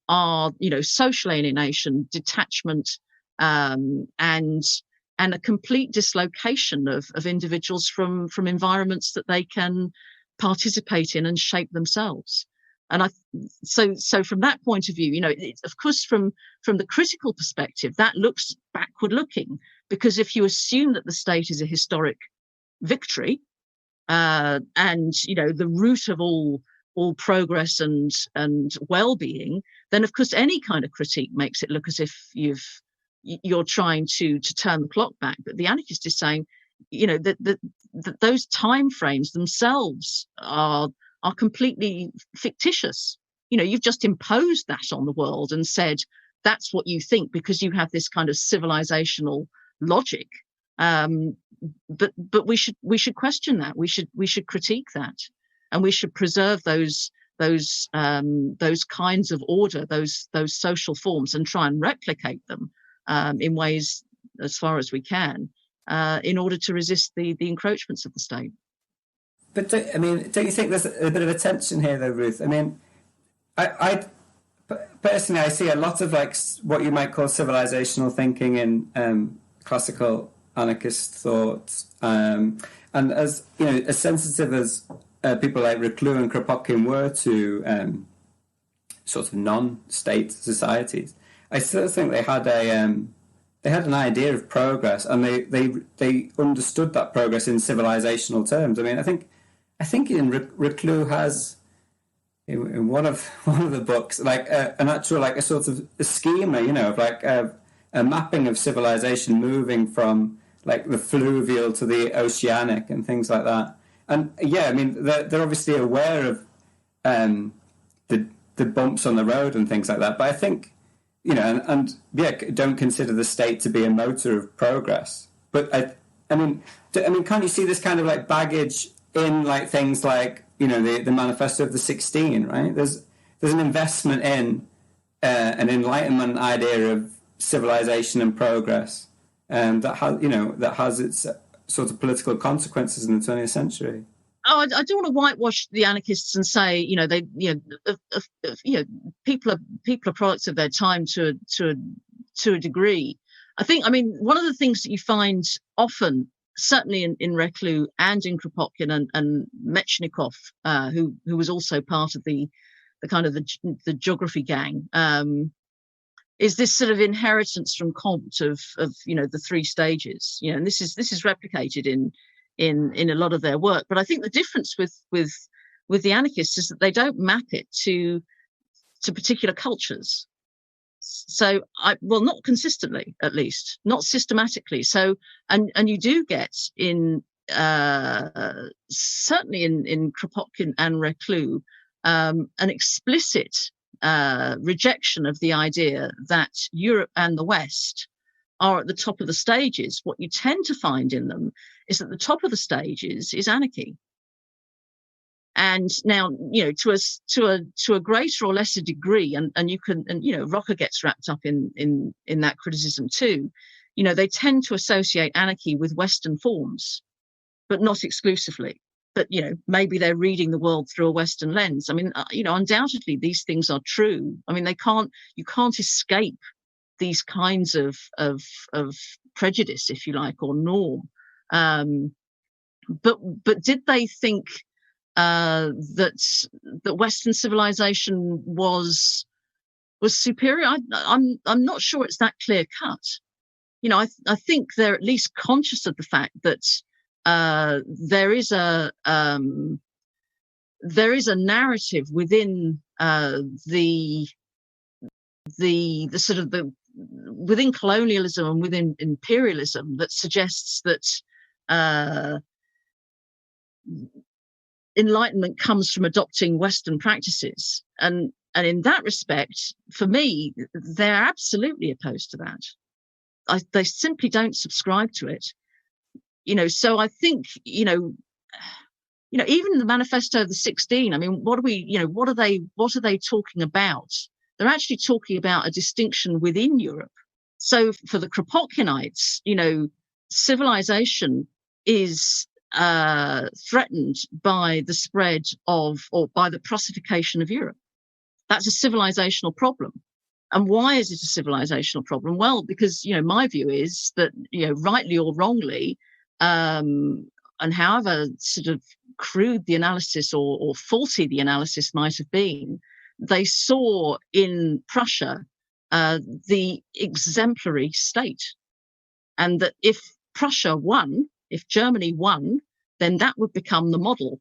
are, social alienation, detachment, and a complete dislocation of individuals from environments that they can participate in and shape themselves. And so from that point of view, of course, from the critical perspective, that looks backward looking, because if you assume that the state is a historic victory, and the root of all progress and well-being, then of course any kind of critique makes it look as if you're trying to turn the clock back. But the anarchist is saying, that those time frames themselves are completely fictitious. You've just imposed that on the world and said that's what you think because you have this kind of civilizational logic. But we should question that. We should critique that, and we should preserve those kinds of order, those social forms, and try and replicate them in ways as far as we can, in order to resist the encroachments of the state. But don't you think there's a bit of a tension here, though, Ruth? I personally, I see a lot of what you might call civilizational thinking in classical anarchist thought, and as as sensitive as people like Reclus and Kropotkin were to sort of non-state societies, I still think they had an idea of progress, and they understood that progress in civilizational terms. I think in Reclus has in one of the books an actual a sort of a schema, of a mapping of civilization moving from the fluvial to the oceanic and things like that. And they're obviously aware of the bumps on the road and things like that. But I think don't consider the state to be a motor of progress. But can't you see this kind of baggage in things like the Manifesto of the 16, right? There's an investment in an Enlightenment idea of civilization and progress, that has its sort of political consequences in the 20th century. Oh, I don't want to whitewash the anarchists and say, people are products of their time to a degree. I think, one of the things that you find often, certainly in Reclus and in Kropotkin and Mechnikov, who was also part of the kind of the geography gang, is this sort of inheritance from Comte of the three stages, and this is replicated in a lot of their work. But I think the difference with the anarchists is that they don't map it to particular cultures. So not consistently, at least, not systematically. So, and you do get in certainly in Kropotkin and Reclus an explicit rejection of the idea that Europe and the West are at the top of the stages. What you tend to find in them is that the top of the stages is anarchy. And now, to a greater or lesser degree, and you can, Rocker gets wrapped up in that criticism too. They tend to associate anarchy with Western forms, but not exclusively. But maybe they're reading the world through a Western lens. Undoubtedly these things are true. You can't escape these kinds of prejudice, if you like, or norm. But did they think that Western civilization was superior? I'm not sure it's that clear cut. I think they're at least conscious of the fact that there is a narrative within the sort of within colonialism and within imperialism that suggests that enlightenment comes from adopting Western practices. And in that respect, for me, they're absolutely opposed to that. They simply don't subscribe to it. So I think, even the Manifesto of the 16, I mean, what are they talking about? They're actually talking about a distinction within Europe. So for the Kropotkinites, civilization is threatened by the spread of, or by the Prussification of Europe. That's a civilizational problem. And why is it a civilizational problem? Well, because, my view is that, rightly or wrongly, and however sort of crude the analysis or faulty the analysis might have been, they saw in Prussia the exemplary state. And that if Prussia won, if Germany won, then that would become the model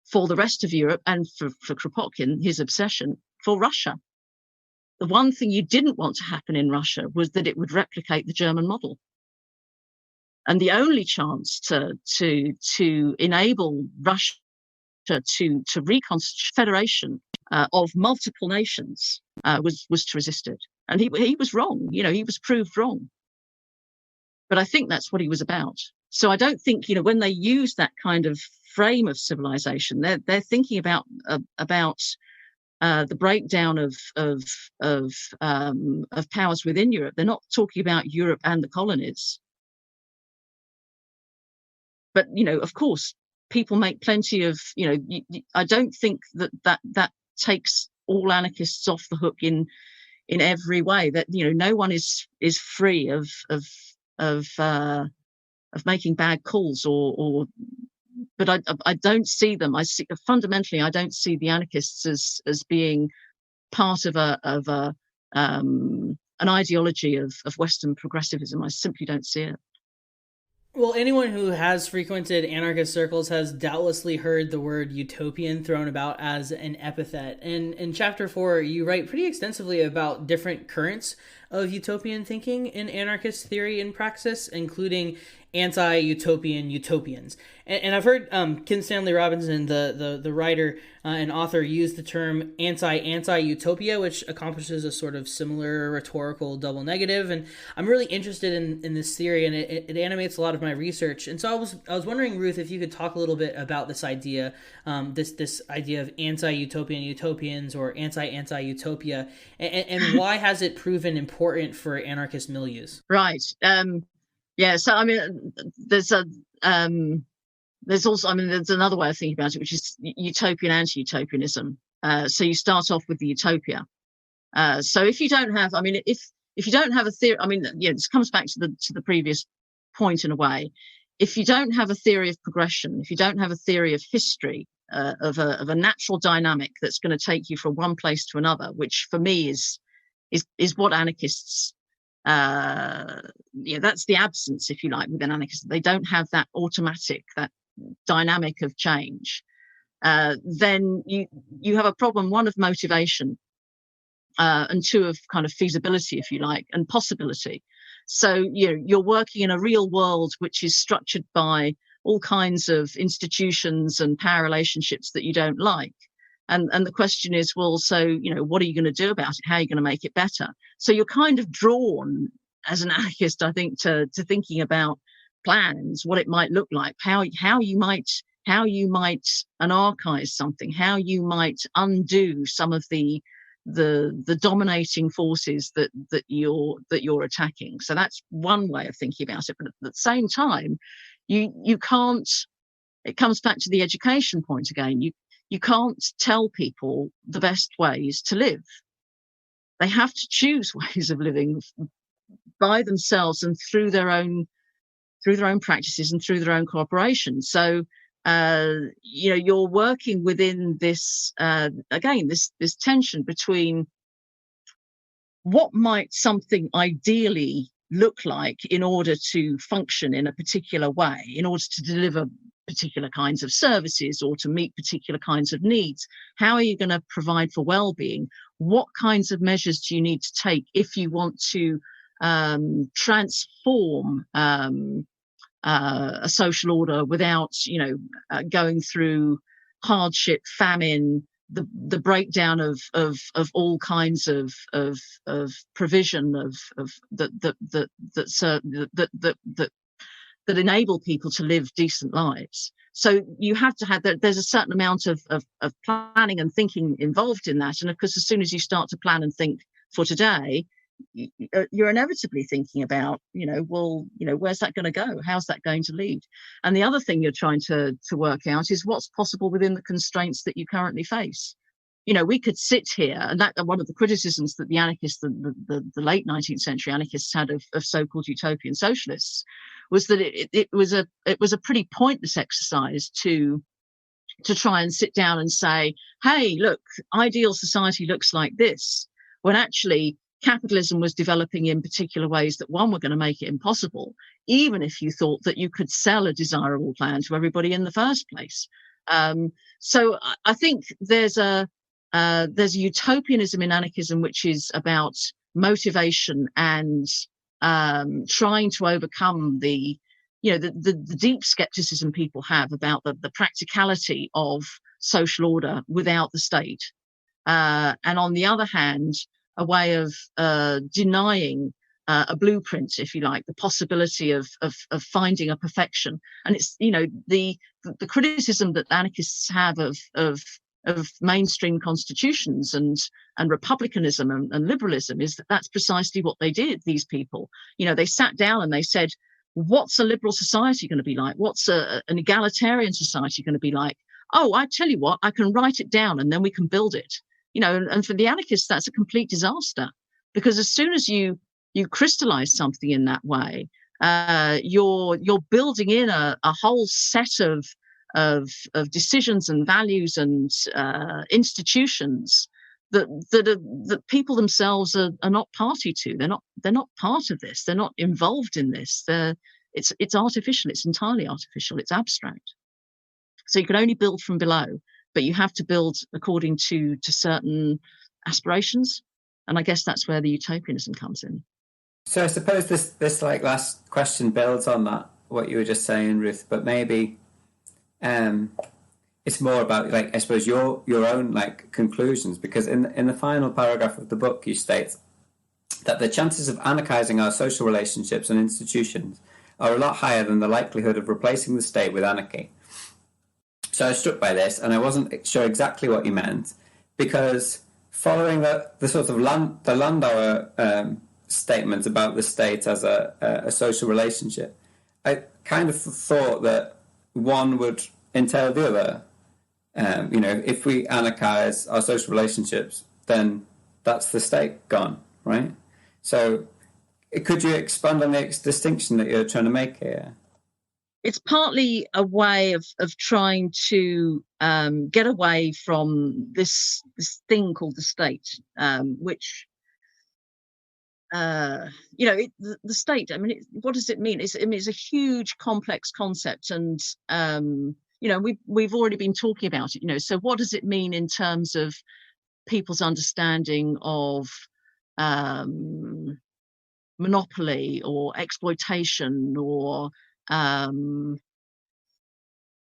for the rest of Europe, and for Kropotkin, his obsession, for Russia. The one thing you didn't want to happen in Russia was that it would replicate the German model. And the only chance to enable Russia to reconstitute a federation of multiple nations was to resist it. And he was wrong. He was proved wrong. But I think that's what he was about. So I don't think, when they use that kind of frame of civilization, they're thinking about the breakdown of powers within Europe. They're not talking about Europe and the colonies. But, of course, people make plenty of, I don't think that takes all anarchists off the hook in every way. That, no one is free of making bad calls but I don't see them. Fundamentally, I don't see the anarchists as being part of an ideology of Western progressivism. I simply don't see it. Well, anyone who has frequented anarchist circles has doubtlessly heard the word utopian thrown about as an epithet. And in Chapter 4, you write pretty extensively about different currents of utopian thinking in anarchist theory and praxis, including anti-utopian utopians. And I've heard Kim Stanley Robinson, the writer and author, use the term anti-utopia, which accomplishes a sort of similar rhetorical double negative. And I'm really interested in this theory, and it animates a lot of my research. And so I was wondering, Ruth, if you could talk a little bit about this idea, this idea of anti-utopian utopians or anti-utopia, and why has it proven important for anarchist milieus? Right. Yeah, so I mean, there's also, there's another way of thinking about it, which is utopian anti-utopianism. So you start off with the utopia. So if you don't have, if you don't have a theory, this comes back to the previous point in a way. If you don't have a theory of progression, if you don't have a theory of history, of a natural dynamic that's going to take you from one place to another, which for me is what anarchists. That's the absence, if you like, within anarchists. They don't have that automatic, that dynamic of change. Then you have a problem, one of motivation, and two of kind of feasibility, if you like, and possibility. So you're working in a real world which is structured by all kinds of institutions and power relationships that you don't like. And the question is, well, so, what are you going to do about it? How are you going to make it better? So you're kind of drawn as an anarchist, I think, to thinking about plans, what it might look like, how you might anarchize something, how you might undo some of the dominating forces that you're attacking. So that's one way of thinking about it. But at the same time, you can't. It comes back to the education point again. You can't tell people the best ways to live. They have to choose ways of living by themselves and through their own practices and through their own cooperation. So, you're working within this, again, this tension between what might something ideally look like in order to function in a particular way, in order to deliver particular kinds of services or to meet particular kinds of needs. How are you going to provide for well-being? What kinds of measures do you need to take if you want to transform a social order without, going through hardship, famine, the breakdown of all kinds of provision that enable people to live decent lives. So you have to have that. There's a certain amount of planning and thinking involved in that. And of course, as soon as you start to plan and think for today, you're inevitably thinking about, where's that going to go? How's that going to lead? And the other thing you're trying to work out is what's possible within the constraints that you currently face. We could sit here, and that one of the criticisms that the anarchists, the late 19th century anarchists had of so-called utopian socialists, was that it was a pretty pointless exercise to try and sit down and say, hey, look, ideal society looks like this, when actually capitalism was developing in particular ways that, one, were going to make it impossible, even if you thought that you could sell a desirable plan to everybody in the first place. So I think there's a utopianism in anarchism, which is about motivation and trying to overcome the deep skepticism people have about the practicality of social order without the state. And on the other hand, a way of denying a blueprint, if you like, the possibility of finding a perfection. And it's, the criticism that anarchists have of mainstream constitutions and republicanism and liberalism is that that's precisely what they did, these people. They sat down and they said, what's a liberal society going to be like? What's an egalitarian society going to be like? Oh, I tell you what, I can write it down and then we can build it. And for the anarchists, that's a complete disaster, because as soon as you crystallize something in that way, you're building in a whole set of decisions and values and institutions that people themselves are not party to. They're not part of this. They're not involved in this. It's artificial. It's entirely artificial. It's abstract. So you can only build from below, but you have to build according to certain aspirations. And I guess that's where the utopianism comes in. So I suppose this last question builds on that, what you were just saying, Ruth, but maybe it's more about, I suppose, your own conclusions, because in the final paragraph of the book you state that the chances of anarchizing our social relationships and institutions are a lot higher than the likelihood of replacing the state with anarchy. So I was struck by this, and I wasn't sure exactly what you meant, because following the sort of the Landauer statement about the state as a social relationship, I kind of thought that one would entail the other. If we anarchize our social relationships, then that's the state gone, right? So could you expand on the distinction that you're trying to make here? It's partly a way of trying to get away from this thing called the state, which, the state, what does it mean? It's a huge, complex concept. And, we've already been talking about it, so what does it mean in terms of people's understanding of monopoly or exploitation or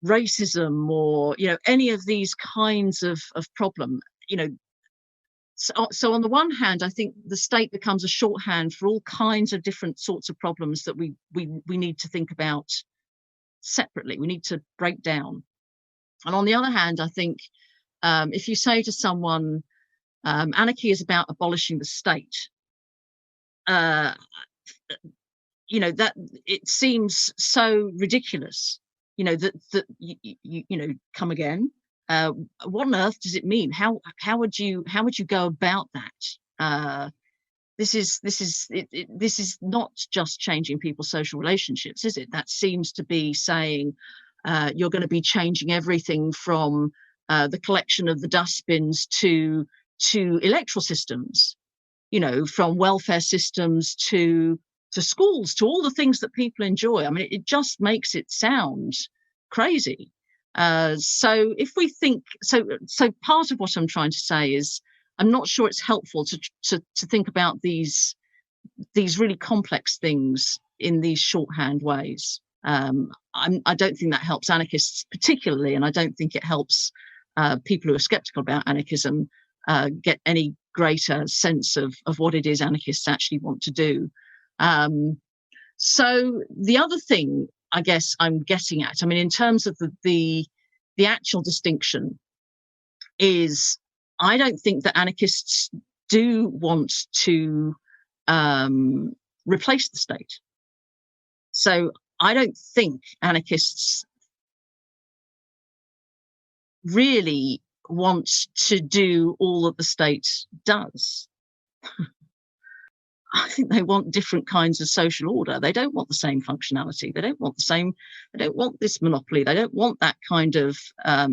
racism or any of these kinds of problem. So on the one hand, I think the state becomes a shorthand for all kinds of different sorts of problems that we need to think about separately. We need to break down. And on the other hand, I think if you say to someone anarchy is about abolishing the state, that it seems so ridiculous, that you come again. What on earth does it mean? How would you go about that? This is not just changing people's social relationships, is it? That seems to be saying you're going to be changing everything from the collection of the dustbins to electoral systems, from welfare systems to schools, to all the things that people enjoy. It just makes it sound crazy. So if we think, so part of what I'm trying to say is, I'm not sure it's helpful to think about these these really complex things in these shorthand ways. I don't think that helps anarchists particularly, and I don't think it helps people who are skeptical about anarchism get any greater sense of what it is anarchists actually want to do. So the other thing I guess I'm getting at, I mean, in terms of the actual distinction, is I don't think that anarchists do want to replace the state. So I don't think anarchists really want to do all that the state does. I think they want different kinds of social order. They don't want the same functionality. They don't want this monopoly. They don't want that kind of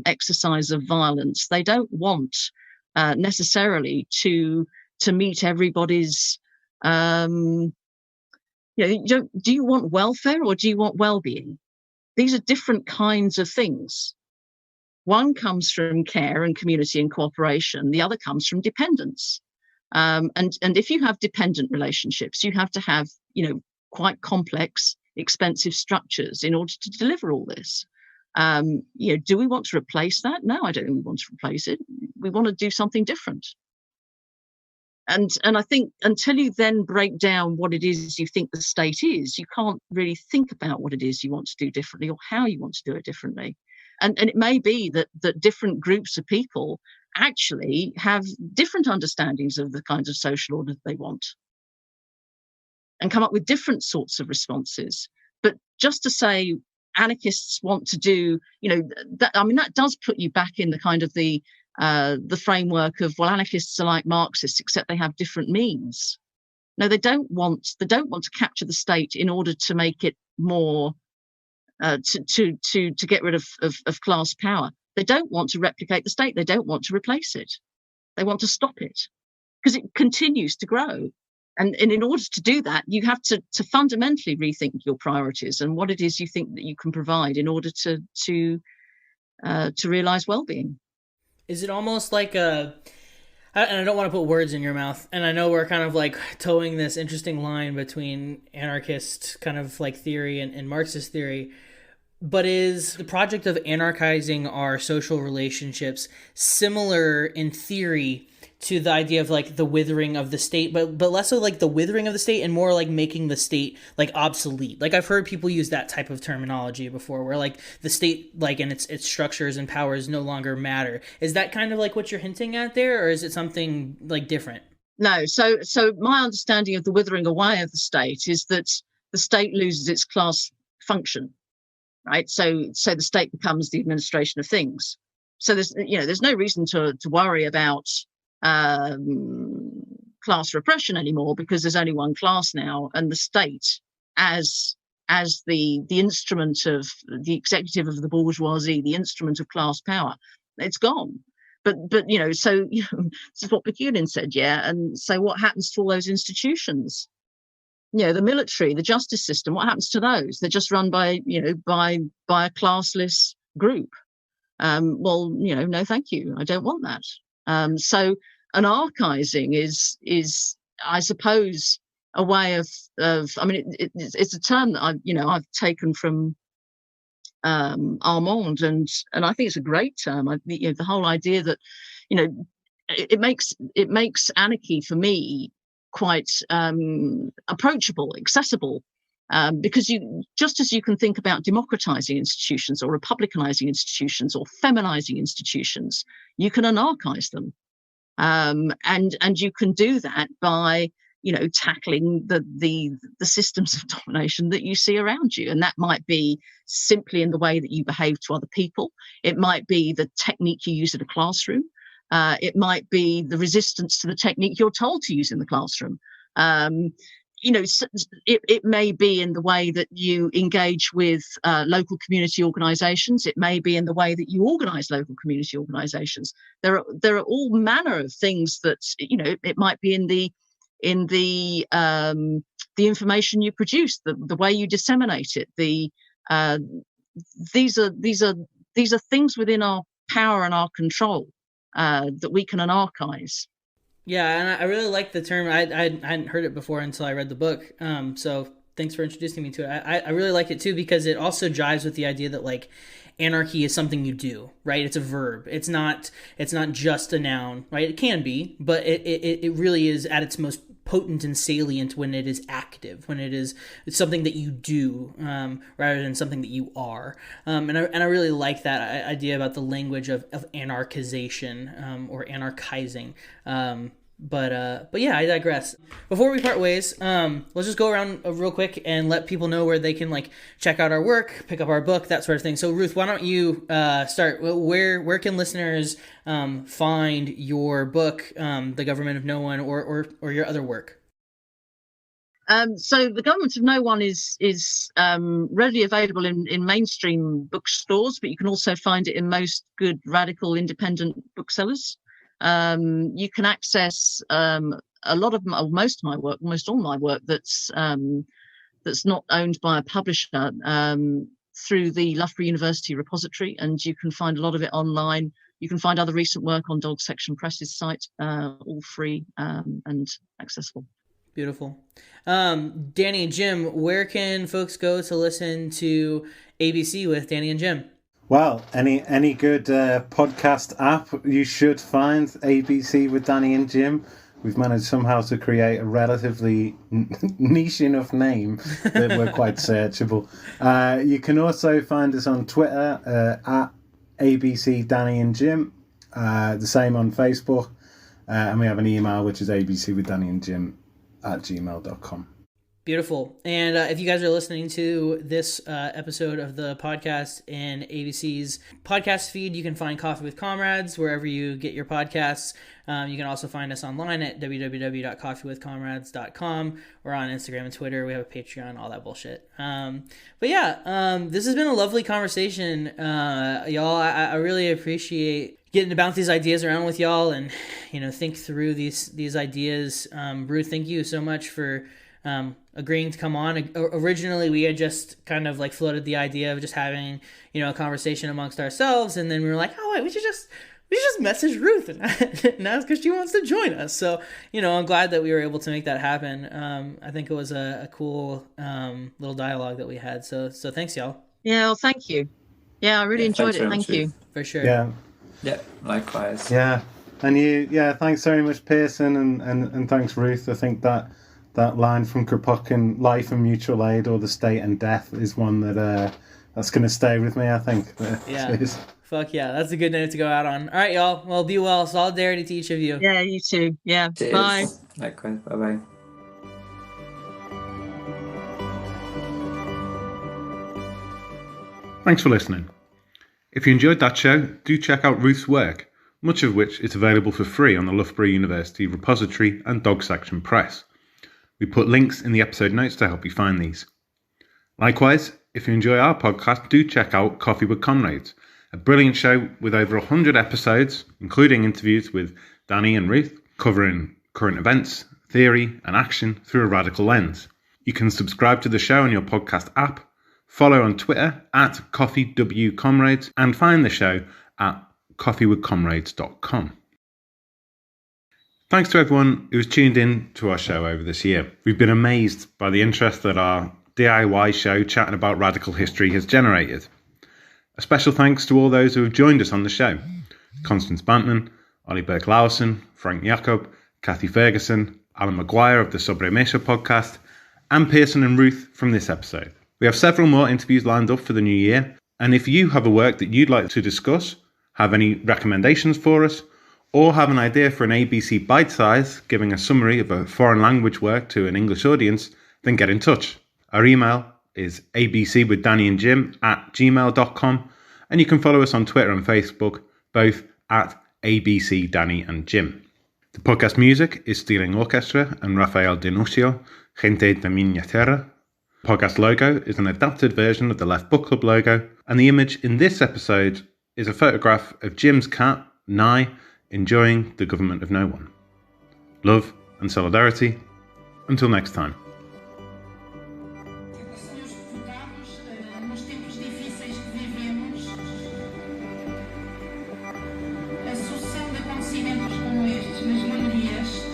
exercise of violence. They don't want necessarily to meet everybody's, do you want welfare or do you want well-being? These are different kinds of things. One comes from care and community and cooperation. The other comes from dependence. And if you have dependent relationships, you have to have, quite complex, expensive structures in order to deliver all this. Do we want to replace that? No, I don't think we want to replace it. We want to do something different. And I think until you then break down what it is you think the state is, you can't really think about what it is you want to do differently or how you want to do it differently. And it may be that different groups of people actually have different understandings of the kinds of social order that they want and come up with different sorts of responses. But just to say anarchists want to do, that does put you back in the kind of the framework of, well, anarchists are like Marxists, except they have different means. No, they don't want to capture the state in order to make it more to get rid of class power. They don't want to replicate the state. They don't want to replace it. They want to stop it because it continues to grow. And in order to do that, you have to fundamentally rethink your priorities and what it is you think that you can provide in order to realize well-being. Is it almost like and I don't want to put words in your mouth, and I know we're kind of like towing this interesting line between anarchist kind of like theory and Marxist theory, but is the project of anarchizing our social relationships similar in theory to the idea of like the withering of the state, but less so like the withering of the state and more like making the state like obsolete? Like I've heard people use that type of terminology before, where like the state like and its structures and powers no longer matter. Is that kind of like what you're hinting at there, or is it something like different? No. So my understanding of the withering away of the state is that the state loses its class function, right? So the state becomes the administration of things. So there's no reason to worry about class repression anymore, because there's only one class now, and the state as the instrument of the executive of the bourgeoisie, the instrument of class power, it's gone. But so this is what Bakunin said, yeah. And so what happens to all those institutions? The military, the justice system, what happens to those? They're just run by a classless group. Well, no, thank you. I don't want that. So anarchizing is, I suppose, a way of I mean, it's a term that I've taken from Armand, and I think it's a great term. The whole idea that it makes anarchy for me quite approachable, accessible, because just as you can think about democratizing institutions or republicanizing institutions or feminizing institutions, you can anarchize them. And you can do that by tackling the systems of domination that you see around you, and that might be simply in the way that you behave to other people. It might be the technique you use in a classroom. It might be the resistance to the technique you're told to use in the classroom. It may be in the way that you engage with local community organizations. It may be in the way that you organize local community organizations. There are all manner of things that, it might be in the information you produce, the way you disseminate it. These are things within our power and our control that we can anarchize. Yeah, and I really like the term. I hadn't heard it before until I read the book. So thanks for introducing me to it. I really like it too because it also jives with the idea that like anarchy is something you do, right? It's a verb. It's not just a noun, right? It can be, but it really is at its most potent and salient when it is active, when it's something that you do rather than something that you are. And I really like that idea about the language of anarchization or anarchizing. But yeah, I digress. Before we part ways, let's just go around real quick and let people know where they can like check out our work, pick up our book, that sort of thing. So Ruth, why don't you start? Where can listeners find your book, The Government of No One, or your other work? So The Government of No One is readily available in mainstream bookstores, but you can also find it in most good radical independent booksellers. You can access most all my work that's not owned by a publisher through the Loughborough University repository, and you can find a lot of it online. You can find other recent work on Dog Section Press's site, all free and accessible. Beautiful. Danny and Jim, where can folks go to listen to ABC with Danny and Jim? Well, any good podcast app, you should find ABC with Danny and Jim. We've managed somehow to create a relatively niche enough name that we're quite searchable. You can also find us on Twitter at ABC Danny and Jim. The same on Facebook. And we have an email, which is abcwithdannyandjim@gmail.com. Beautiful. And if you guys are listening to this episode of the podcast in ABC's podcast feed, you can find Coffee with Comrades wherever you get your podcasts. You can also find us online at www.coffeewithcomrades.com. We're on Instagram and Twitter. We have a Patreon, all that bullshit. But yeah, this has been a lovely conversation, y'all. I really appreciate getting to bounce these ideas around with y'all and think through these ideas. Ruth, thank you so much for agreeing to come on. Originally, we had just kind of like floated the idea of just having a conversation amongst ourselves, and then we were like, oh wait, we should just message Ruth and ask if she wants to join us. So I'm glad that we were able to make that happen. I think it was a cool little dialogue that we had. So thanks, y'all. Yeah, well, thank you. Yeah, I really enjoyed it. Thank you. For sure. Yeah, likewise. Yeah, and thanks very much, Pearson, and thanks, Ruth. I think that line from Kropotkin, life and mutual aid, or the state and death, is one that's going to stay with me, I think. Yeah. Fuck yeah. That's a good note to go out on. All right, y'all. Well, be well. Solidarity to each of you. Yeah, you too. Yeah. Cheers. Bye. Likewise. Bye-bye. Thanks for listening. If you enjoyed that show, do check out Ruth's work, much of which is available for free on the Loughborough University repository and Dog Section Press. We put links in the episode notes to help you find these. Likewise, if you enjoy our podcast, do check out Coffee with Comrades, a brilliant show with over 100 episodes, including interviews with Danny and Ruth, covering current events, theory and action through a radical lens. You can subscribe to the show on your podcast app, follow on Twitter at CoffeeWComrades, and find the show at coffeewithcomrades.com. Thanks to everyone who's tuned in to our show over this year. We've been amazed by the interest that our DIY show chatting about radical history has generated. A special thanks to all those who have joined us on the show. Constance Bantman, Ollie Burke-Lawson, Frank Jacob, Kathy Ferguson, Alan Maguire of the Sobre Mesa podcast, and Pearson and Ruth from this episode. We have several more interviews lined up for the new year, and if you have a work that you'd like to discuss, have any recommendations for us, or have an idea for an ABC bite-size giving a summary of a foreign language work to an English audience, then get in touch. Our email is abcwithdannyandjim@gmail.com, and you can follow us on Twitter and Facebook, both at abcdannyandjim. The podcast music is Stealing Orchestra and Rafael Denucio, Gente de Miña Terra. The podcast logo is an adapted version of the Left Book Club logo, and the image in this episode is a photograph of Jim's cat, Nye, enjoying the government of no one. Love and solidarity. Until next time. A sucessão de acontecimentos como estes nas minorias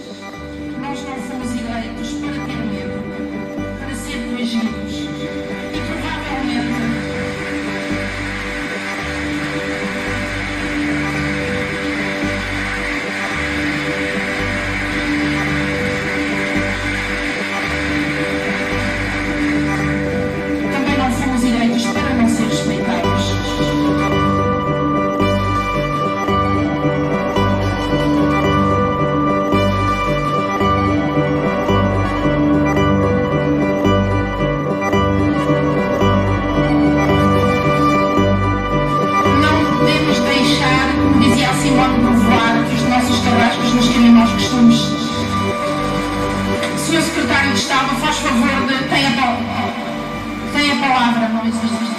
Paradise.